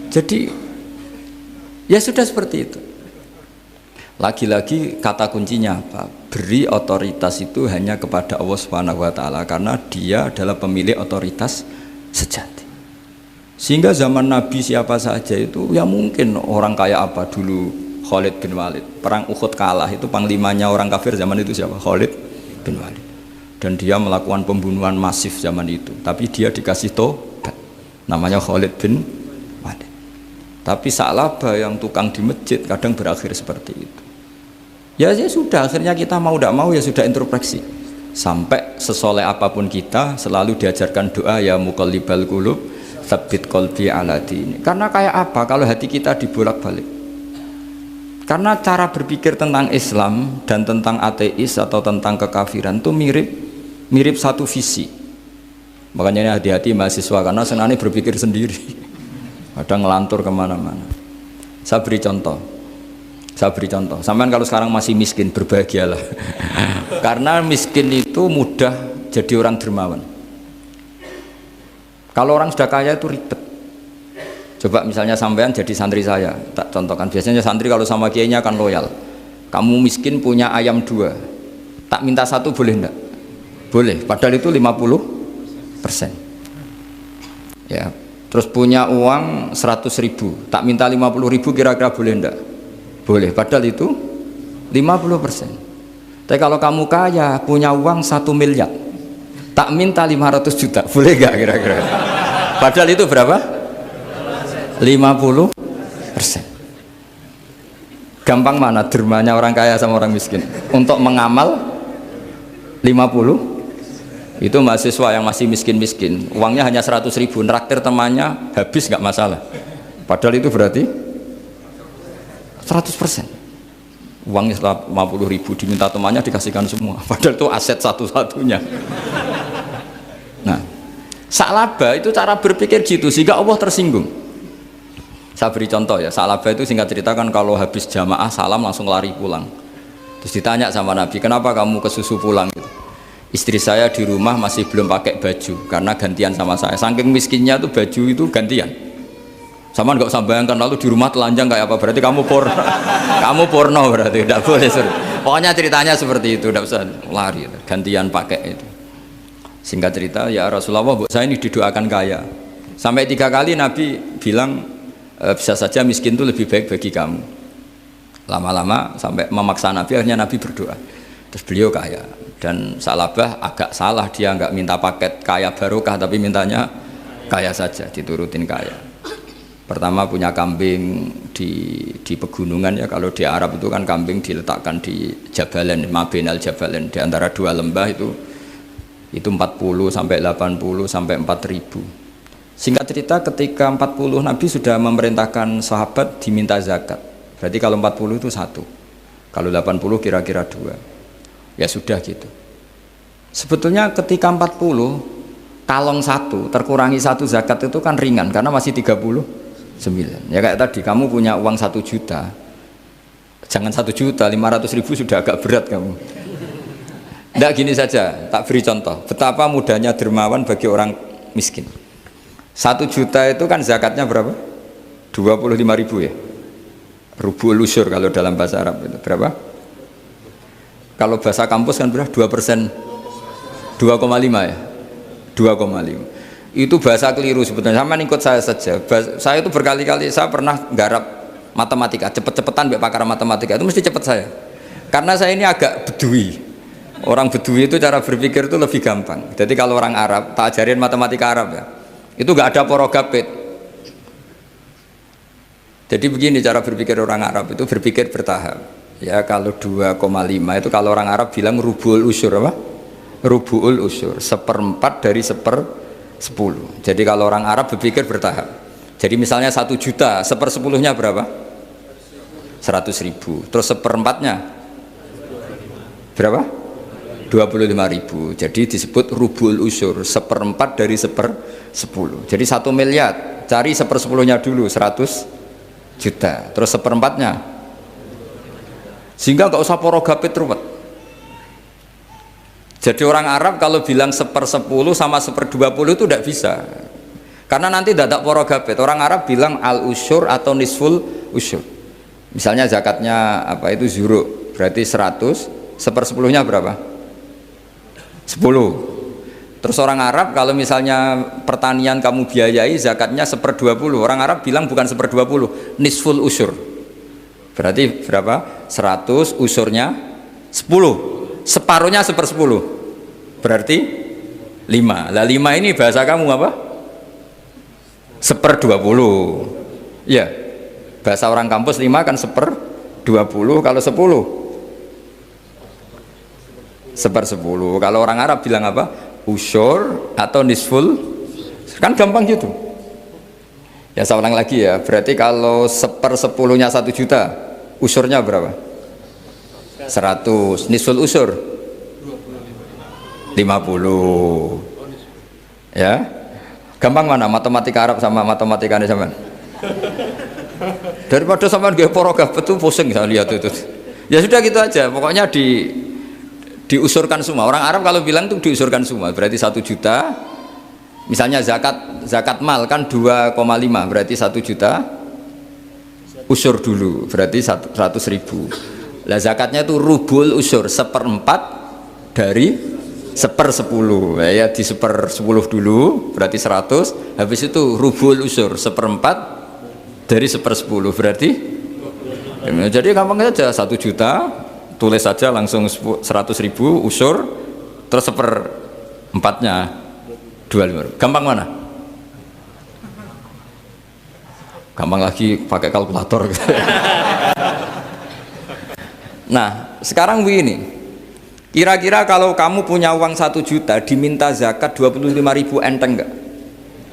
jadi ya sudah seperti itu. Lagi-lagi kata kuncinya apa? Beri otoritas itu hanya kepada Allah Subhanahu wa taala karena dia adalah pemilik otoritas sejati. Sehingga zaman Nabi siapa saja itu ya mungkin orang kayak apa dulu Khalid bin Walid. Perang Uhud kalah itu panglimanya orang kafir zaman itu siapa? Khalid bin Walid. Dan dia melakukan pembunuhan masif zaman itu. Tapi dia dikasih tobat. Namanya Khalid bin Walid. Tapi Sa'labah yang tukang di masjid kadang berakhir seperti itu. Ya sudah, akhirnya kita mau tidak mau ya sudah introspeksi. Sampai sesoleh apapun kita selalu diajarkan doa ya muqallibal qulub tsabbit qalbi ala dini. Karena kayak apa kalau hati kita dibolak-balik? Karena cara berpikir tentang Islam dan tentang ateis atau tentang kekafiran itu mirip satu visi. Makanya hati-hati mahasiswa karena senangnya berpikir sendiri. Kadang ngelantur kemana-mana. Saya beri contoh. Sampean kalau sekarang masih miskin berbahagialah. Karena miskin itu mudah jadi orang dermawan. Kalau orang sudah kaya itu ribet. Coba misalnya sampean jadi santri saya, tak contohkan. Biasanya santri kalau sama kiainya akan loyal. Kamu miskin punya ayam 2, tak minta 1 boleh enggak? Boleh, padahal itu 50%. Ya, terus punya uang 100.000, tak minta 50.000 kira-kira boleh enggak? Boleh, padahal itu 50%. Tapi kalau kamu kaya, punya uang 1 miliar, tak minta 500 juta, boleh enggak kira-kira? Padahal itu berapa? 50%. Gampang mana dermanya orang kaya sama orang miskin? Untuk mengamal 50, itu mahasiswa yang masih miskin-miskin, uangnya hanya 100.000, neraktir temannya habis nggak masalah. Padahal itu berarti 100%. Uangnya 50.000 diminta temannya dikasihkan semua. Padahal itu aset satu-satunya. Nah, Sa'labah itu cara berpikir gitu sehingga Allah tersinggung. Saya beri contoh ya, Sa'labah itu singkat cerita kan kalau habis jamaah salam langsung lari pulang. Terus ditanya sama Nabi, kenapa kamu kesusu pulang gitu? Istri saya di rumah masih belum pakai baju karena gantian sama saya. Saking miskinnya tuh baju itu gantian. Sama nggak usah bayangkan lalu di rumah telanjang kayak apa, berarti kamu porno. Kamu porno berarti tidak boleh. Pokoknya ceritanya seperti itu, tidak usah lari, gantian pakai itu. Singkat cerita, ya Rasulullah, bu saya ini didoakan kaya. Sampai 3 kali Nabi bilang bisa saja miskin itu lebih baik bagi kamu. Lama-lama sampai memaksa Nabi, akhirnya Nabi berdoa. Terus beliau kaya. Dan Sa'labah agak salah, dia nggak minta paket kaya barokah, tapi mintanya kaya saja, diturutin kaya. Pertama punya kambing di pegunungan ya, kalau di Arab itu kan kambing diletakkan di Jabalen, Mabenal Jabalen, di antara 2 lembah itu 40 sampai 80 sampai 4.000. Singkat cerita ketika 40 Nabi sudah memerintahkan sahabat diminta zakat. Berarti kalau 40 itu 1, kalau 80 kira-kira 2. Ya sudah gitu. Sebetulnya ketika 40 kalong 1 terkurangi 1 zakat itu kan ringan karena masih 39. Ya kayak tadi kamu punya uang 1 juta, jangan 1 juta, 500.000 sudah agak berat kamu. Tidak, gini saja, tak beri contoh betapa mudahnya dermawan bagi orang miskin. 1 juta itu kan zakatnya berapa? 25.000 ya. Rubul usyur kalau dalam bahasa Arab itu berapa? Kalau bahasa kampus kan berapa? 2%, 2,5 ya, 2,5. Itu bahasa keliru sebetulnya. Sama ikut saya saja. Saya itu berkali-kali saya pernah garap matematika, cepet-cepetan mbak pakar matematika itu mesti cepet saya. Karena saya ini agak bedui. Orang bedui itu cara berpikir itu lebih gampang. Jadi kalau orang Arab, tak ajarin matematika Arab ya. Itu nggak ada porogapit. Jadi begini cara berpikir orang Arab itu berpikir bertahap. Ya kalau 2,5 itu kalau orang Arab bilang rubul usyur apa? Rubul usyur, 1/4 dari 10. Jadi kalau orang Arab berpikir bertahap. Jadi misalnya 1 juta, 1/10-nya berapa? 100.000. Terus 1/4-nya berapa? 25.000. Jadi disebut rubul usyur, 1/4 dari 10. Jadi 1 miliar, cari 1/10-nya dulu, 100 juta. Terus 1/4-nya. Sehingga nggak usah porogapit ruwet. Jadi orang Arab kalau bilang 1/10 sama 1/20 itu tidak bisa. Karena nanti tidak ada porogapit. Orang Arab bilang al-usyur atau nisful usyur. Misalnya zakatnya apa itu zuruk, berarti 100, sepersepuluhnya berapa? 10. Terus orang Arab kalau misalnya pertanian kamu biayai zakatnya 1/20, orang Arab bilang bukan 1/20, nisful usur. Berarti berapa? 100 usurnya 10, separuhnya 1/10, berarti 5. Lah 5 ini bahasa kamu apa? 1/20. Ya, bahasa orang kampus 5 kan 1/20, kalau 10 1/10. Kalau orang Arab bilang apa? Usur atau nisful, kan gampang gitu ya. Saya ulang lagi ya, berarti kalau 1/10-nya 1 juta, usurnya berapa? 100. Nisful usur 50 ya. Gampang mana matematika Arab sama matematikanya sama? Daripada sama gak porogaf itu pusing saya lihat itu. Ya sudah gitu aja, pokoknya diusurkan semua. Orang Arab kalau bilang tuh diusurkan semua, berarti 1 juta. Misalnya zakat mal kan 2,5, berarti 1 juta usur dulu, berarti 100.000. Lah zakatnya itu rubul usur, 1/4 dari 1/10 ya, di 1/10 dulu berarti 100, habis itu rubul usur 1/4 dari 1/10 berarti jadi gampang saja. 1 juta tulis saja langsung 100.000 usur, terus 1/4-nya 25. Gampang mana? Gampang lagi pakai kalkulator. Nah sekarang begini, kira-kira kalau kamu punya uang 1 juta diminta zakat 25.000, enteng nggak?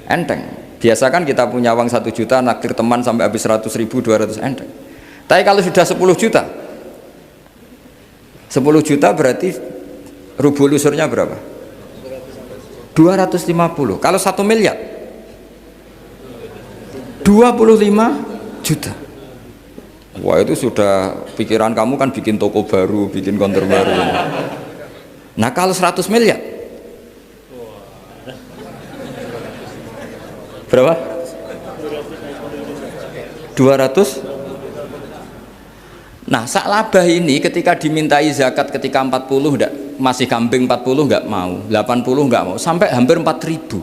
Enteng. Biasa kan kita punya uang 1 juta naktir teman sampai habis 100.000, 200, enteng. Tapi kalau sudah 10 juta 10 juta berarti rubul usurnya berapa? 250. Kalau 1 miliar 25 juta. Wah itu sudah pikiran kamu kan bikin toko baru, bikin konter baru. Nah kalau 100 miliar berapa? 200. Nah sak labah ini ketika dimintai zakat ketika 40 enggak, masih kambing 40 enggak mau, 80 enggak mau, sampai hampir 4.000.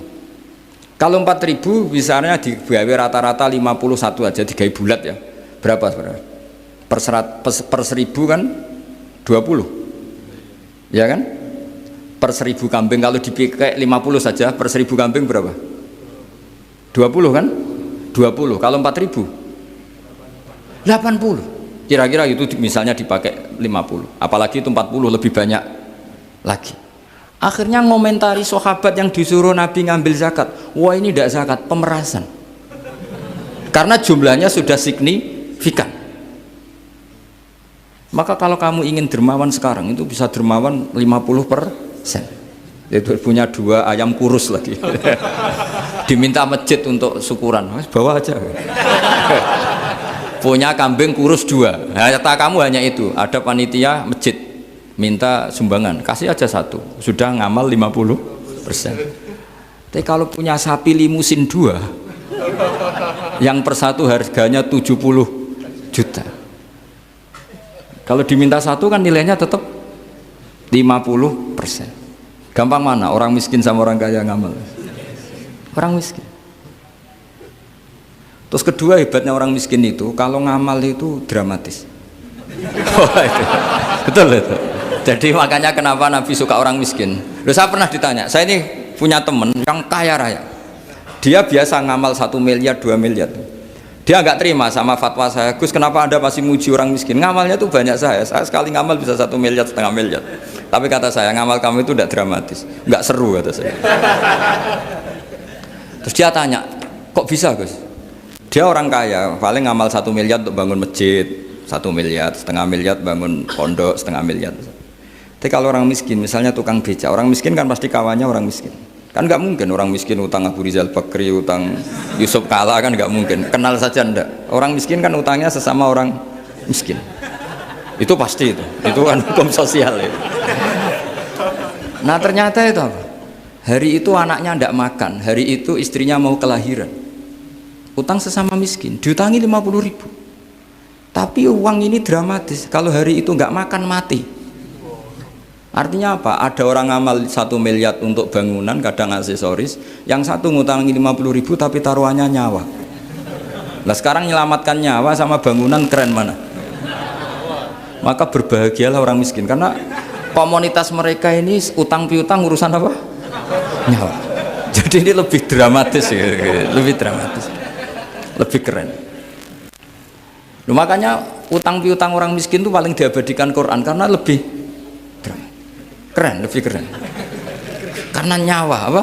Kalau 4.000 misalnya digawe rata-rata 51 aja, digawe bulat ya, berapa sebenarnya? Per 1.000 kan 20 ya kan? Per 1.000 kambing kalau dipakai 50 saja, per 1.000 kambing berapa? 20 kan? 20. Kalau 4.000 80. Kira-kira itu misalnya dipakai 50, apalagi itu 40 lebih banyak lagi. Akhirnya ngomentari sahabat yang disuruh Nabi ngambil zakat, wah ini tidak zakat, pemerasan, karena jumlahnya sudah signifikan. Maka kalau kamu ingin dermawan sekarang itu bisa dermawan 50%. Itu punya 2 ayam kurus lagi. Diminta masjid untuk syukuran, bawa aja. Punya kambing kurus 2, nah, kamu hanya itu, ada panitia masjid minta sumbangan, kasih aja 1, sudah ngamal 50%. Tapi kalau punya sapi limusin 2 yang per 1 harganya 70 juta, kalau diminta 1 kan nilainya tetap 50%. Gampang mana orang miskin sama orang kaya ngamal? Orang miskin. Terus kedua hebatnya orang miskin itu kalau ngamal itu dramatis. Oh, itu. Betul itu. Jadi makanya kenapa Nabi suka orang miskin. Loh, saya pernah ditanya, saya ini punya teman yang kaya raya, dia biasa ngamal 1 miliar 2 miliar. Dia nggak terima sama fatwa saya, Gus kenapa Anda masih muji orang miskin, ngamalnya tuh banyak. Saya sekali ngamal bisa 1 miliar, setengah miliar. Tapi kata saya, ngamal kamu itu tidak dramatis, nggak seru kata saya. Terus dia tanya, kok bisa Gus? Dia orang kaya, paling ngamal 1 miliar untuk bangun masjid, 1 miliar, setengah miliar bangun pondok, setengah miliar. Tapi kalau orang miskin, misalnya tukang beca, orang miskin kan pasti kawannya orang miskin. Kan nggak mungkin orang miskin utang Abu Rizal Bakri, utang Yusuf Kala, kan nggak mungkin. Kenal saja ndak. Orang miskin kan utangnya sesama orang miskin. Itu pasti itu kan hukum sosial itu. Nah ternyata itu apa? Hari itu anaknya ndak makan, hari itu istrinya mau kelahiran. Utang sesama miskin, diutangi 50.000. Tapi uang ini dramatis. Kalau hari itu nggak makan mati. Artinya apa? Ada orang ngamal 1 miliar untuk bangunan, kadang aksesoris, yang satu ngutangi 50.000 tapi taruhannya nyawa. Nah sekarang menyelamatkan nyawa sama bangunan keren mana? Maka berbahagialah orang miskin karena komunitas mereka ini utang piutang urusan apa? Nyawa. Jadi ini lebih dramatis ya, lebih dramatis, lebih keren. Loh, makanya utang piutang orang miskin itu paling diabadikan Quran karena lebih keren, lebih keren. Karena nyawa apa?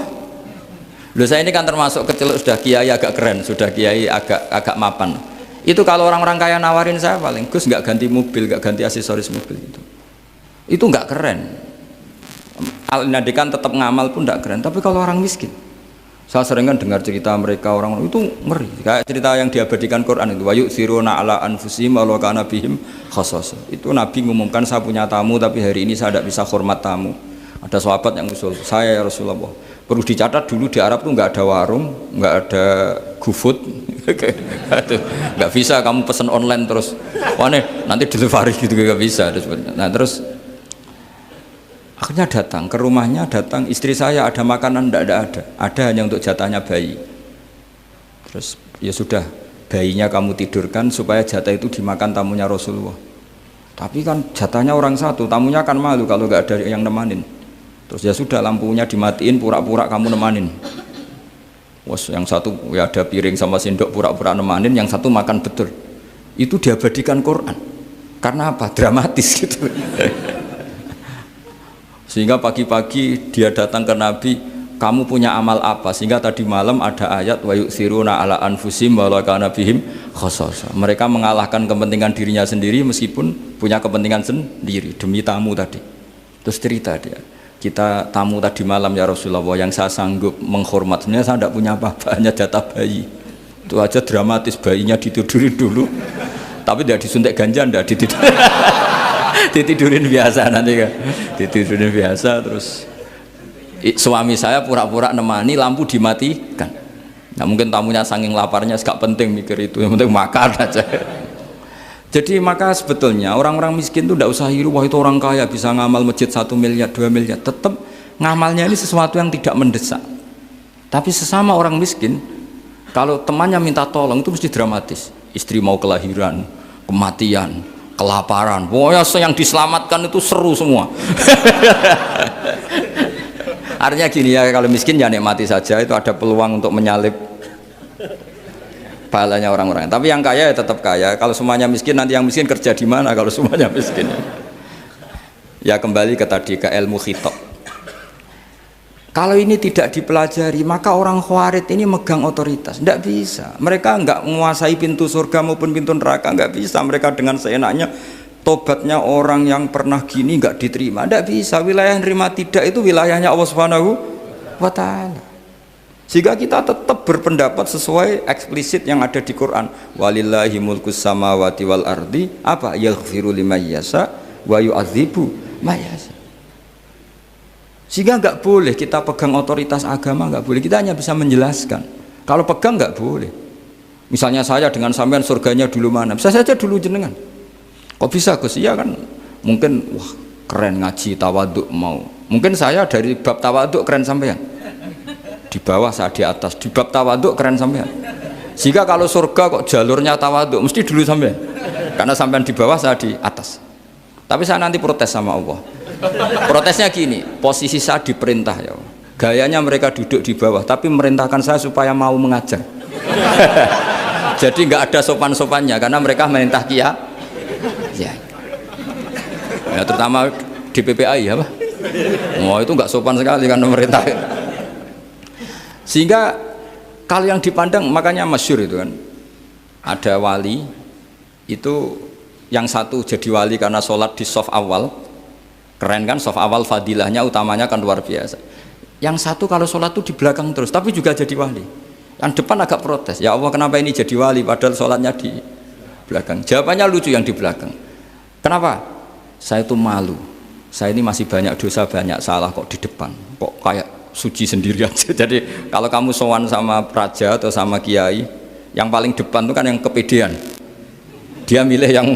Loh saya ini kan termasuk kecil sudah kiai agak keren, sudah kiai agak mapan. Itu kalau orang-orang kaya nawarin saya paling Gus nggak ganti mobil, nggak ganti aksesoris mobil itu nggak keren. Al-Nadikan tetap ngamal pun nggak keren. Tapi kalau orang miskin, saya sering kan dengar cerita mereka orang itu ngeri. Kayak cerita yang diabadikan Quran itu, wa yu'thiruna ala anfusihim walau kana bihim khasasah. Itu Nabi ngumumkan saya punya tamu tapi hari ini saya tidak bisa hormat tamu. Ada sahabat yang usul, saya ya Rasulullah. Perlu dicatat dulu di Arab tuh nggak ada warung, nggak ada GoFood, nggak bisa kamu pesen online terus, wah nih nanti delivery gitu nggak bisa. Nah terus akhirnya datang ke rumahnya, datang istri saya ada makanan ada hanya untuk jatahnya bayi. Terus ya sudah bayinya kamu tidurkan supaya jatah itu dimakan tamunya Rasulullah. Tapi kan jatahnya orang satu, tamunya kan malu kalau nggak ada yang nemanin. Terus ya sudah lampunya dimatiin, pura-pura kamu nemanin. Wes yang satu ya ada piring sama sendok pura-pura nemanin, yang satu makan betul. Itu diabadikan Quran. Karena apa? Dramatis gitu. Sehingga pagi-pagi dia datang ke Nabi, kamu punya amal apa? Sehingga tadi malam ada ayat wa yu'thiruna ala anfusihim walau kana bihim khasasah. Mereka mengalahkan kepentingan dirinya sendiri meskipun punya kepentingan sendiri demi tamu tadi. Terus cerita dia, kita tamu tadi malam ya Rasulullah, yang saya sanggup menghormat sebenarnya saya tidak punya apa-apa, hanya jatah bayi. Itu aja dramatis, bayinya ditidurin dulu tapi tidak disuntik ganja, tidak ditidurin. Ditidurin biasa nanti kan, ditidurin biasa. Terus suami saya pura-pura nemani, lampu dimatikan. Nah mungkin tamunya saking laparnya gak penting mikir itu, yang penting makan aja. Jadi maka sebetulnya orang-orang miskin itu tidak usah hiru, wah itu orang kaya bisa ngamal masjid 1 miliar 2 miliar. Tetap ngamalnya ini sesuatu yang tidak mendesak. Tapi sesama orang miskin, kalau temannya minta tolong itu mesti dramatis. Istri mau kelahiran, kematian, kelaparan, pokoknya yang diselamatkan itu seru semua. Artinya gini ya, kalau miskin ya nikmati saja, itu ada peluang untuk menyalip pahalanya orang-orang. Tapi yang kaya ya tetap kaya. Kalau semuanya miskin, nanti yang miskin kerja di mana kalau semuanya miskin? Ya kembali ke tadi, ke ilmu khitab. Kalau ini tidak dipelajari, maka orang khawarid ini megang otoritas. Tidak bisa. Mereka nggak menguasai pintu surga maupun pintu neraka, nggak bisa. Mereka dengan seenaknya, tobatnya orang yang pernah gini nggak diterima. Tidak bisa. Wilayah yang nerima tidak itu wilayahnya Allah Subhanahu wa Ta'ala. Sehingga kita tetap berpendapat sesuai eksplisit yang ada di Quran. Walillahi mulkus samawati wal ardi. Apa? Yaghfiru liman yasha wa yu'adzibu man yasha. Sehingga nggak boleh kita pegang otoritas agama, nggak boleh. Kita hanya bisa menjelaskan. Kalau pegang nggak boleh. Misalnya saya dengan sampean surganya dulu mana? Bisa saja dulu jenengan. Kok bisa Gus? Iya kan? Mungkin wah keren ngaji tawaduk mau. Mungkin saya dari bab tawaduk keren sampean. Di bawah saya di atas. Di bab tawaduk keren sampean. Jika kalau surga kok jalurnya tawaduk, mesti dulu sampean. Karena sampean di bawah saya di atas. Tapi saya nanti protes sama Allah. Protesnya gini, posisi saya diperintah ya, gayanya mereka duduk di bawah, tapi merintahkan saya supaya mau mengajar. Jadi nggak ada sopan-sopannya karena mereka merintah ya, terutama di PPAI ya, oh itu nggak sopan sekali karena merintah. Sehingga kalau yang dipandang, makanya masyhur itu kan, ada wali itu yang satu jadi wali karena sholat di shaf awal. Keren kan, shaf awal fadilahnya utamanya kan luar biasa. Yang satu kalau sholat tuh di belakang terus, tapi juga jadi wali. Yang depan agak protes, ya Allah kenapa ini jadi wali padahal sholatnya di belakang. Jawabannya lucu yang di belakang. Kenapa? Saya itu malu. Saya ini masih banyak dosa, banyak salah kok di depan. Kok kayak suci sendiri aja. Jadi kalau kamu sowan sama raja atau sama kiai, yang paling depan itu kan yang kepedean. Dia milih yang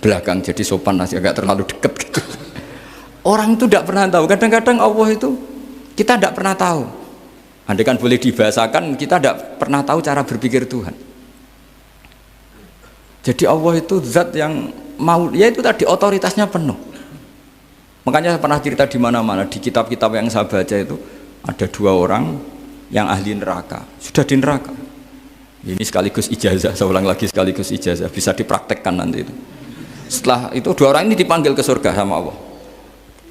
belakang, jadi sopan nasi agak terlalu dekat gitu. Orang itu tidak pernah tahu. Kadang-kadang Allah itu kita tidak pernah tahu. Andai kan boleh dibahasakan, kita tidak pernah tahu cara berpikir Tuhan. Jadi Allah itu zat yang mau, ya itu tadi otoritasnya penuh. Makanya saya pernah cerita di mana-mana, di kitab-kitab yang saya baca itu ada 2 orang yang ahli neraka, sudah di neraka. Ini sekaligus ijazah, saya ulang lagi sekaligus ijazah, bisa dipraktekkan nanti itu. Setelah itu 2 orang ini dipanggil ke surga sama Allah.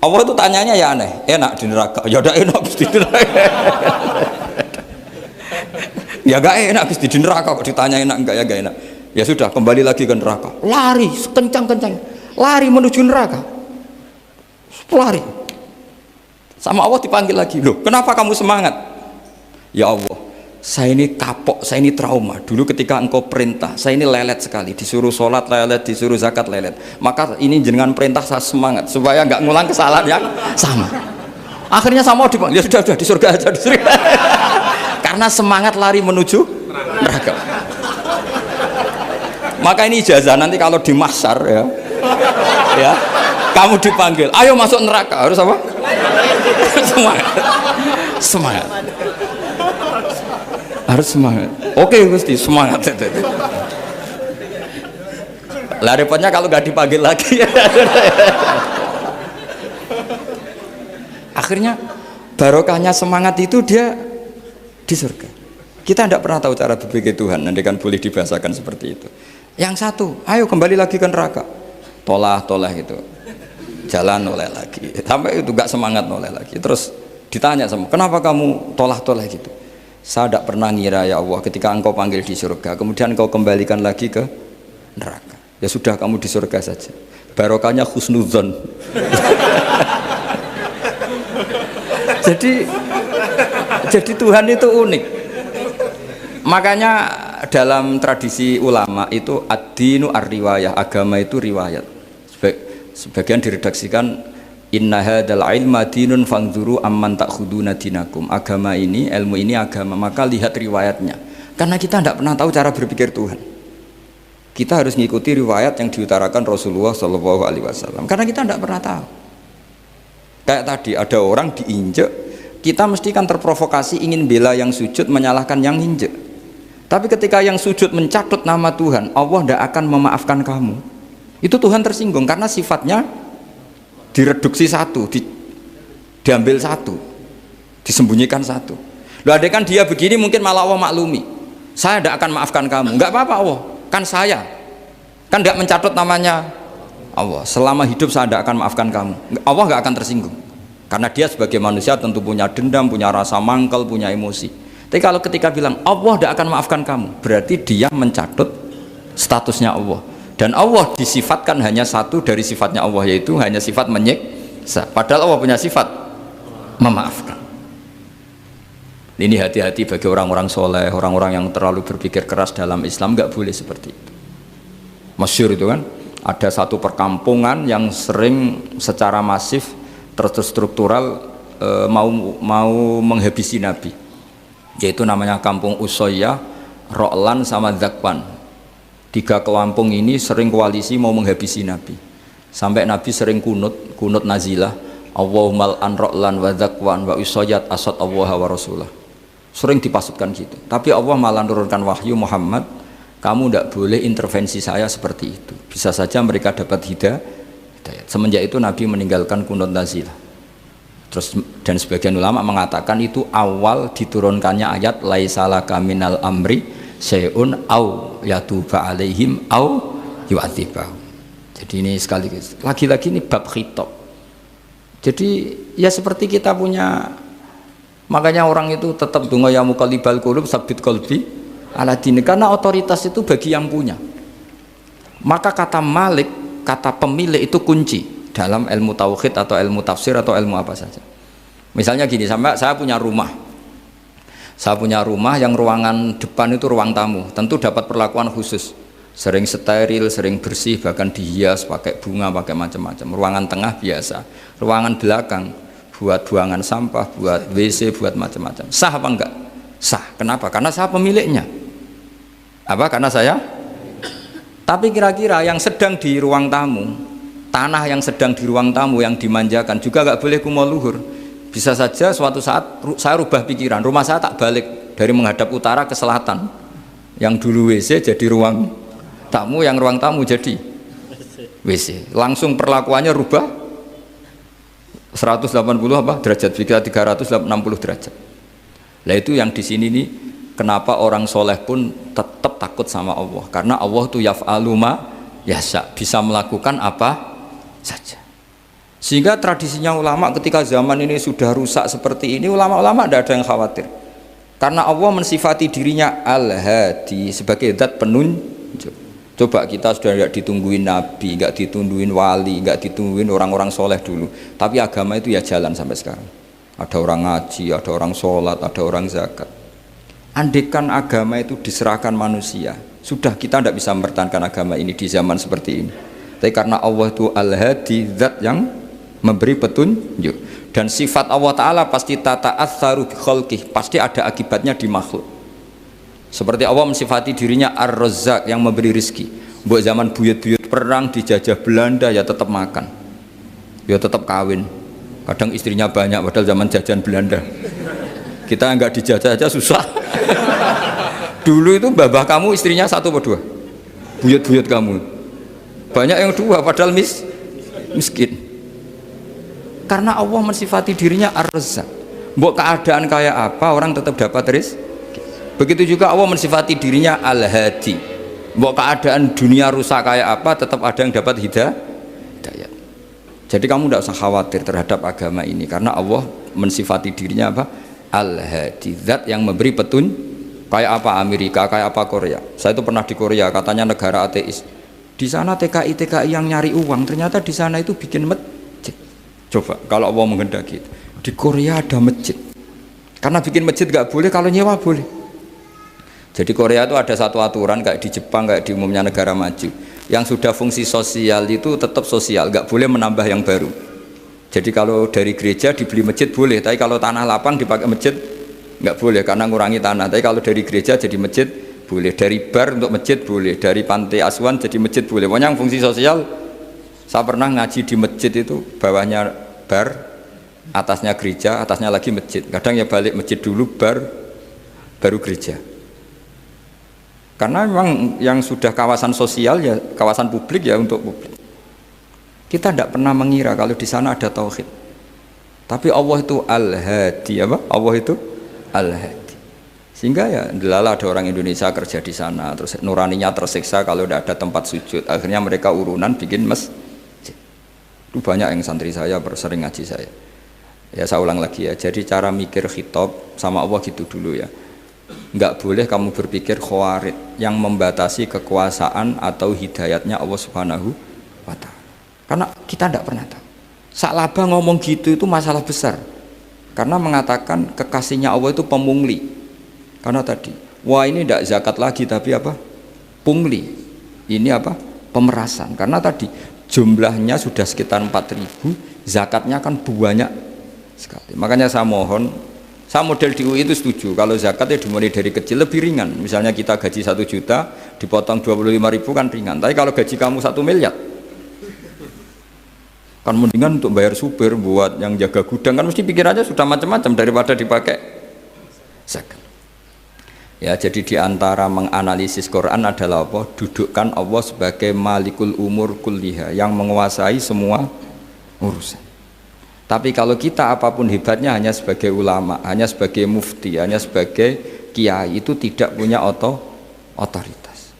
Allah itu tanyanya ya aneh, enak di neraka? Ya udah enak di neraka. Ya gak enak di neraka kok ditanya enak enggak ya gak enak. Ya sudah kembali lagi ke neraka. Lari kencang-kencang, lari menuju neraka. Lari. Sama Allah dipanggil lagi. Loh, kenapa kamu semangat? Ya Allah, saya ini kapok, saya ini trauma. Dulu ketika engkau perintah, saya ini lelet sekali. Disuruh sholat lelet, disuruh zakat lelet. Maka ini jenengan perintah saya semangat supaya nggak ngulang kesalahan yang sama. Akhirnya sama Allah dipanggil. Ya sudah di surga aja, di surga. Karena semangat lari menuju neraka. Maka ini ijazah nanti kalau di mahsyar ya, kamu dipanggil, ayo masuk neraka, harus apa? Semangat. Harus semangat. Oke Gusti, semangat. Lah repotnya kalau nggak dipanggil lagi. Akhirnya barokahnya semangat itu dia di surga. Kita tidak pernah tahu cara berpikir Tuhan, nanti kan boleh dibahasakan seperti itu. Yang satu, ayo kembali lagi ke neraka. Tolah gitu. Jalan noleh lagi. Sampai itu gak semangat noleh lagi. Terus ditanya sama, kenapa kamu tolah gitu? Saya tidak pernah ngira ya Allah ketika engkau panggil di surga, kemudian engkau kembalikan lagi ke neraka. Ya sudah kamu di surga saja. Barokahnya husnudzon. Jadi Tuhan itu unik. Makanya dalam tradisi ulama itu ad-dinu ar-riwayah, agama itu riwayat. Sebagian diredaksikan inna hadzal ilma dinun fanzuru amman ta'khuduna dinakum. Agama ini, ilmu ini agama, maka lihat riwayatnya. Karena kita tidak pernah tahu cara berpikir Tuhan. Kita harus mengikuti riwayat yang diutarakan Rasulullah SAW. Karena kita tidak pernah tahu. Kayak tadi ada orang diinjek, kita mesti kan terprovokasi ingin bela yang sujud menyalahkan yang injek. Tapi ketika yang sujud mencatut nama Tuhan, Allah tidak akan memaafkan kamu. Itu Tuhan tersinggung karena sifatnya direduksi satu, diambil satu, disembunyikan satu. Loh, ada kan dia begini mungkin malah Allah maklumi. Saya tidak akan maafkan kamu. Enggak apa-apa Allah, kan saya. Kan tidak mencatut namanya Allah. Selama hidup saya tidak akan maafkan kamu. Allah nggak akan tersinggung. Karena dia sebagai manusia tentu punya dendam, punya rasa mangkel, punya emosi. Tapi kalau ketika bilang Allah tidak akan maafkan kamu, berarti dia mencatut statusnya Allah. Dan Allah disifatkan hanya satu dari sifatnya Allah, yaitu hanya sifat menyiksa. Padahal Allah punya sifat memaafkan. Ini hati-hati bagi orang-orang soleh, orang-orang yang terlalu berpikir keras dalam Islam, nggak boleh seperti itu. Masyhur itu kan, ada satu perkampungan yang sering secara masif terstruktural mau menghabisi Nabi, yaitu namanya kampung Usoyyah, Ro'lan sama Zakwan. 3 kampung ini sering koalisi mau menghabisi Nabi, sampai Nabi sering kunut nazilah, Allahumma an Ro'lan wa Zakwan wa Usoyyat asad Allah wa Rasulah. Sering dipasutkan gitu, tapi Allah malah menurunkan wahyu, Muhammad kamu tidak boleh intervensi saya seperti itu, bisa saja mereka dapat hidayah. Semenjak itu Nabi meninggalkan kunut nazilah. Terus dan sebagian ulama mengatakan itu awal diturunkannya ayat laisalaka minal amri syai'un au yatuba alaihim au yu'adzibahum. Jadi ini sekaligus lagi-lagi ini bab khitab. Jadi ya seperti kita punya, makanya orang itu tetap donga ya muqallibal qulub tsabbit qalbi ala dini, karena otoritas itu bagi yang punya. Maka kata malik, kata pemilik itu kunci dalam ilmu tauhid atau ilmu tafsir atau ilmu apa saja. Misalnya gini, saya punya rumah. Saya punya rumah yang ruangan depan itu ruang tamu, tentu dapat perlakuan khusus. Sering steril, sering bersih, bahkan dihias pakai bunga, pakai macam-macam. Ruangan tengah biasa, ruangan belakang buat buangan sampah, buat WC, buat macam-macam. Sah apa enggak? Sah. Kenapa? Karena saya pemiliknya. Apa? Karena saya Tapi kira-kira yang sedang di ruang tamu, tanah yang sedang di ruang tamu yang dimanjakan juga nggak boleh kumo luhur. Bisa saja suatu saat saya rubah pikiran, rumah saya tak balik dari menghadap utara ke selatan. Yang dulu WC jadi ruang tamu, yang ruang tamu jadi WC. Langsung perlakuannya rubah 180 apa derajat, 360 derajat. Lah itu yang di sini nih, kenapa orang soleh pun tetap takut sama Allah, karena Allah itu yaf'alu ma yasha, bisa melakukan apa saja. Sehingga tradisinya ulama ketika zaman ini sudah rusak seperti ini, ulama-ulama tidak ada yang khawatir, karena Allah mensifati dirinya Al-Hadi sebagai zat penunjuk. Coba kita sudah tidak ditungguin nabi, nggak ditungguin wali, nggak ditungguin orang-orang soleh dulu, tapi agama itu ya jalan sampai sekarang. Ada orang ngaji, ada orang sholat, ada orang zakat. Andaikan agama itu diserahkan manusia, sudah kita tidak bisa mempertahankan agama ini di zaman seperti ini. Tapi karena Allah itu Al-Hadi, zat yang memberi petunjuk, dan sifat Allah Ta'ala pasti tata'atsaru bi khalqih, pasti ada akibatnya di makhluk. Seperti Allah mensifati dirinya Ar-Razzaq, yang memberi rizki. Buat zaman buyut-buyut perang dijajah Belanda ya tetap makan, ya tetap kawin. Kadang istrinya banyak padahal zaman jajan Belanda. Kita nggak dijajah aja susah. Dulu itu babah kamu istrinya 1 atau 2, buyut-buyut kamu banyak yang 2 padahal miskin. Karena Allah mensifati dirinya Ar-Razzaq. Mbok keadaan kayak apa orang tetap dapat rizki. Begitu juga Allah mensifati dirinya Al-Hadi. Mbok keadaan dunia rusak kayak apa tetap ada yang dapat hidayah. Jadi kamu tidak usah khawatir terhadap agama ini, karena Allah mensifati dirinya apa? Al-Hadi, zat yang memberi petunjuk. Kayak apa Amerika, kayak apa Korea. Saya itu pernah di Korea, katanya negara ateis. Di sana TKI yang nyari uang, ternyata di sana itu bikin masjid. Coba kalau Allah menghendaki, di Korea ada masjid. Karena bikin masjid nggak boleh, kalau nyewa boleh. Jadi Korea itu ada satu aturan kayak di Jepang, kayak di umumnya negara maju. Yang sudah fungsi sosial itu tetap sosial, nggak boleh menambah yang baru. Jadi kalau dari gereja dibeli masjid boleh, tapi kalau tanah lapang dipakai masjid nggak boleh karena ngurangi tanah. Tapi kalau dari gereja jadi masjid boleh, dari bar untuk masjid boleh, dari pantai asuhan jadi masjid boleh. Pokoknya yang fungsi sosial. Saya pernah ngaji di masjid itu, bawahnya bar, atasnya gereja, atasnya lagi masjid. Kadang ya balik masjid dulu, bar, baru gereja. Karena memang yang sudah kawasan sosial ya kawasan publik ya untuk publik. Kita tidak pernah mengira kalau di sana ada tauhid. Tapi Allah itu Al-Hadi, apa? Allah itu Al-Hadi. Sehingga ya delala ada orang Indonesia kerja di sana, terus nuraninya tersiksa kalau tidak ada tempat sujud. Akhirnya mereka urunan bikin masjid. Itu banyak yang santri saya sering ngaji saya. Ya saya ulang lagi ya. Jadi cara mikir khitab sama Allah gitu dulu ya. Enggak boleh kamu berpikir khawarid yang membatasi kekuasaan atau hidayatnya Allah Subhanahu wa Ta'ala. Karena kita tidak pernah tahu. Sa'labah ngomong gitu itu masalah besar. Karena mengatakan kekasihnya Allah itu pemungli. Karena tadi, wah ini tidak zakat lagi tapi apa? Pungli. Ini apa? Pemerasan. Karena tadi jumlahnya sudah sekitar 4.000, zakatnya kan banyak sekali. Makanya saya mohon, saya model di UI itu setuju kalau zakatnya dimulai dari kecil lebih ringan. Misalnya kita gaji 1 juta dipotong 25.000 kan ringan. Tapi kalau gaji kamu 1 miliar kan mendingan untuk bayar supir, buat yang jaga gudang, kan mesti pikir aja sudah macam-macam daripada dipakai zakat. Ya, jadi diantara menganalisis Quran adalah apa? Dudukkan Allah sebagai malikul umur kulliha, yang menguasai semua urusan. Tapi kalau kita apapun hebatnya hanya sebagai ulama, hanya sebagai mufti, hanya sebagai kiai, itu tidak punya otoritas.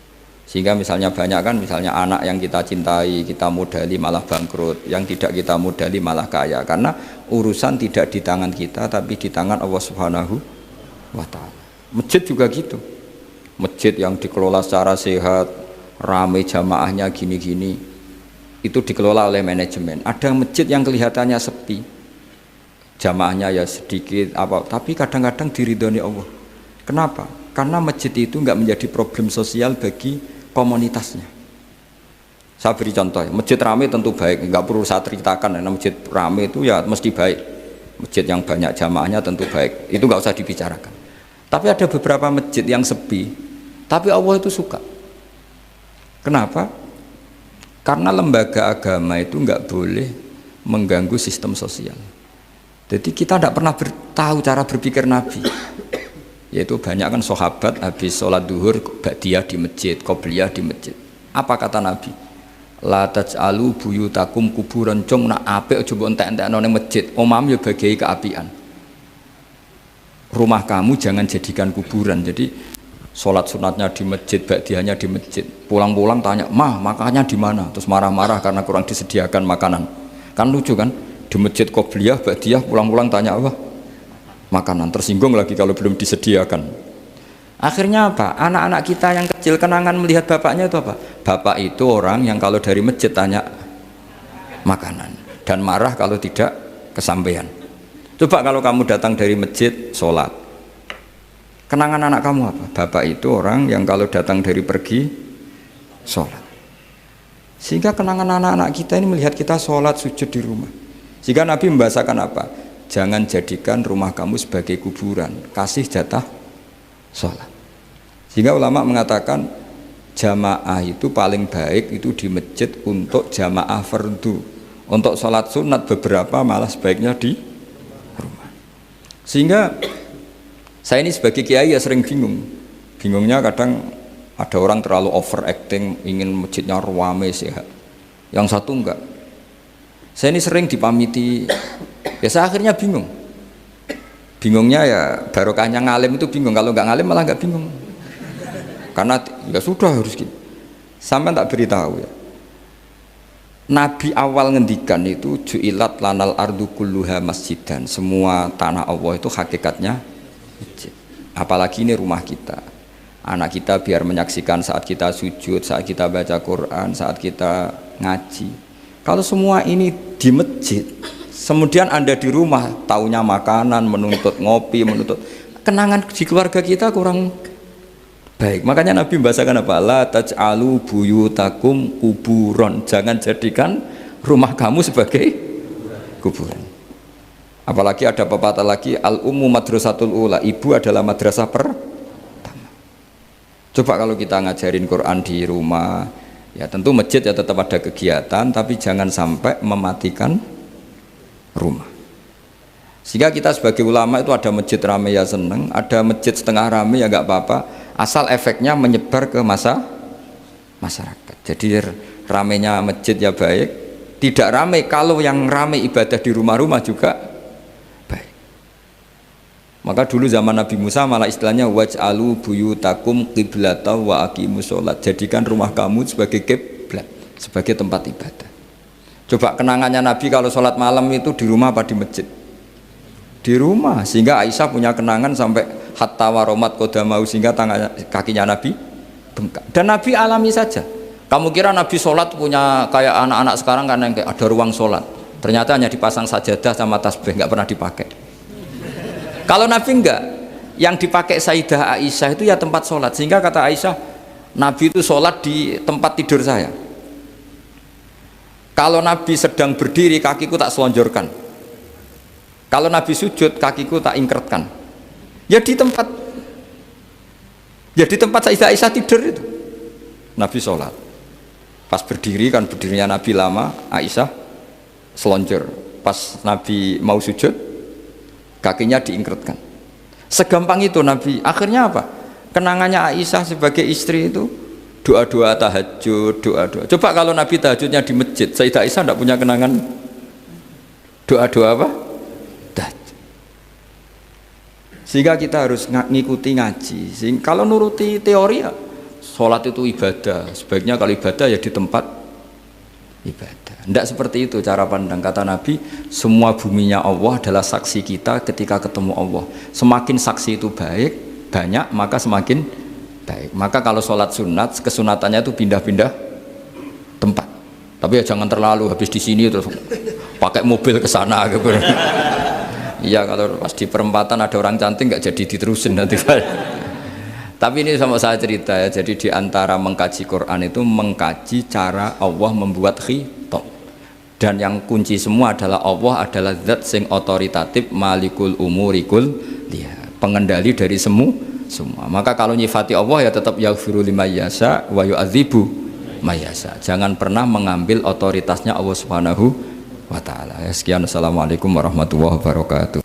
Sehingga misalnya banyak kan, misalnya anak yang kita cintai, kita modali malah bangkrut, yang tidak kita modali malah kaya, karena urusan tidak di tangan kita tapi di tangan Allah Subhanahu wa Ta'ala. Masjid juga gitu, masjid yang dikelola secara sehat, ramai jamaahnya gini-gini, itu dikelola oleh manajemen. Ada masjid yang kelihatannya sepi, jamaahnya ya sedikit apa, tapi kadang-kadang diridhoni Allah. Kenapa? Karena masjid itu nggak menjadi problem sosial bagi komunitasnya. Saya beri contoh, masjid ramai tentu baik, nggak perlu saya ceritakan, karena masjid ramai itu ya mesti baik. Masjid yang banyak jamaahnya tentu baik, itu nggak usah dibicarakan. Tapi ada beberapa masjid yang sepi, tapi Allah itu suka. Kenapa? Karena lembaga agama itu nggak boleh mengganggu sistem sosial. Jadi kita tidak pernah tahu cara berpikir Nabi. Yaitu banyak kan sahabat habis sholat duhur ba'diyah di masjid, qobliyah di masjid. Apa kata Nabi? La taj'alu buyutakum kuburan, cung nak apik aja mbok entek-entekno ning masjid. Omam ya bagai keapian. Rumah kamu jangan jadikan kuburan. Jadi sholat sunatnya di masjid, ba'diyahnya di masjid. Pulang-pulang tanya, "Mah, makannya di mana?" Terus marah-marah karena kurang disediakan makanan. Kan lucu kan? Di masjid qobliyah, ba'diyah, pulang-pulang tanya apa? Makanan. Tersinggung lagi kalau belum disediakan. Akhirnya apa? Anak-anak kita yang kecil kenangan melihat bapaknya itu apa? Bapak itu orang yang kalau dari masjid tanya makanan dan marah kalau tidak kesampaian. Coba kalau kamu datang dari masjid sholat, kenangan anak kamu apa? Bapak itu orang yang kalau datang dari pergi sholat. Sehingga kenangan anak-anak kita ini melihat kita sholat sujud di rumah. Sehingga Nabi membahasakan apa? Jangan jadikan rumah kamu sebagai kuburan, kasih jatah sholat. Sehingga ulama mengatakan jamaah itu paling baik itu di masjid untuk jamaah fardu. Untuk sholat sunat beberapa malah sebaiknya di rumah. Sehingga saya ini sebagai kiai ya sering bingung. Bingungnya kadang ada orang terlalu overacting, ingin masjidnya ramai sehat. Yang satu enggak. Saya ini sering dipamiti. Ya saya akhirnya bingung. Bingungnya ya barokahnya ngalim itu bingung. Kalau nggak ngalim malah nggak bingung. Karena ya sudah harus gitu. Sampai tak beritahu ya. Nabi awal ngendikan itu ju'ilat lanal ardu kulluha masjidan. Semua tanah Allah itu hakikatnya masjid. Apalagi ini rumah kita. Anak kita biar menyaksikan saat kita sujud, saat kita baca Quran, saat kita ngaji. Kalau semua ini di masjid, kemudian Anda di rumah taunya makanan, menuntut ngopi, menuntut kenangan di keluarga kita kurang baik. Makanya Nabi membahasakan apa? La taj'alu buyutakum kuburon. Jangan jadikan rumah kamu sebagai kuburan. Apalagi ada pepatah lagi, al-ummu madrasatul ula. Ibu adalah madrasah pertama. Coba kalau kita ngajarin Quran di rumah, ya tentu masjid ya tetap ada kegiatan, tapi jangan sampai mematikan rumah. Sehingga kita sebagai ulama itu ada masjid rame ya seneng, ada masjid setengah rame ya nggak apa-apa, asal efeknya menyebar ke masyarakat. Jadi ramenya masjid ya baik, tidak rame kalau yang rame ibadah di rumah-rumah juga baik. Maka dulu zaman Nabi Musa malah istilahnya waj'alu buyutakum qiblata wa aqimus sholat. Jadikan rumah kamu sebagai kiblat, sebagai tempat ibadah. Coba kenangannya Nabi kalau sholat malam itu di rumah apa di masjid? Di rumah. Sehingga Aisyah punya kenangan sampai hatta waromat qodamau, sehingga kakinya Nabi bengkak. Dan Nabi alami saja. Kamu kira Nabi sholat punya kayak anak-anak sekarang kan yang kayak ada ruang sholat. Ternyata hanya dipasang sajadah sama tasbih, nggak pernah dipakai. Kalau Nabi enggak, yang dipakai Sayyidah Aisyah itu ya tempat sholat. Sehingga kata Aisyah, Nabi itu sholat di tempat tidur saya. Kalau Nabi sedang berdiri, kakiku tak selonjorkan. Kalau Nabi sujud, kakiku tak ingkretkan. Ya di tempat Sayyidah Aisyah tidur itu. Nabi sholat. Pas berdiri kan berdirinya Nabi lama, Aisyah selonjor. Pas Nabi mau sujud, kakinya diingkretkan. Segampang itu Nabi. Akhirnya apa? Kenangannya Aisyah sebagai istri itu doa-doa tahajud, doa-doa. Coba kalau Nabi tahajudnya di masjid, Sayyidah Aisyah tidak punya kenangan doa-doa apa? Tahajud. Sehingga kita harus ngikuti ngaji. Sehingga kalau nuruti teori ya, sholat itu ibadah. Sebaiknya kalau ibadah ya di tempat ibadah. Tidak seperti itu cara pandang. Kata Nabi, semua buminya Allah adalah saksi kita ketika ketemu Allah. Semakin saksi itu banyak, maka semakin baik. Maka kalau sholat sunat, kesunatannya itu pindah-pindah tempat. Tapi ya jangan terlalu habis di sini terus pakai mobil ke sana gitu. Iya, kalau pas di perempatan ada orang cantik nggak jadi diterusin nanti. Tapi ini sama saya cerita ya. Jadi di antara mengkaji Quran itu mengkaji cara Allah membuat khitab. Dan yang kunci semua adalah Allah adalah zat sing otoritatif, malikul umurikul dia, pengendali dari semua. Maka kalau nyifati Allah ya tetap yaghfiru liman yasha wa yu'adzibu mayasa. Jangan pernah mengambil otoritasnya Allah Subhanahu wa taala. Sekian, assalamualaikum warahmatullahi wabarakatuh.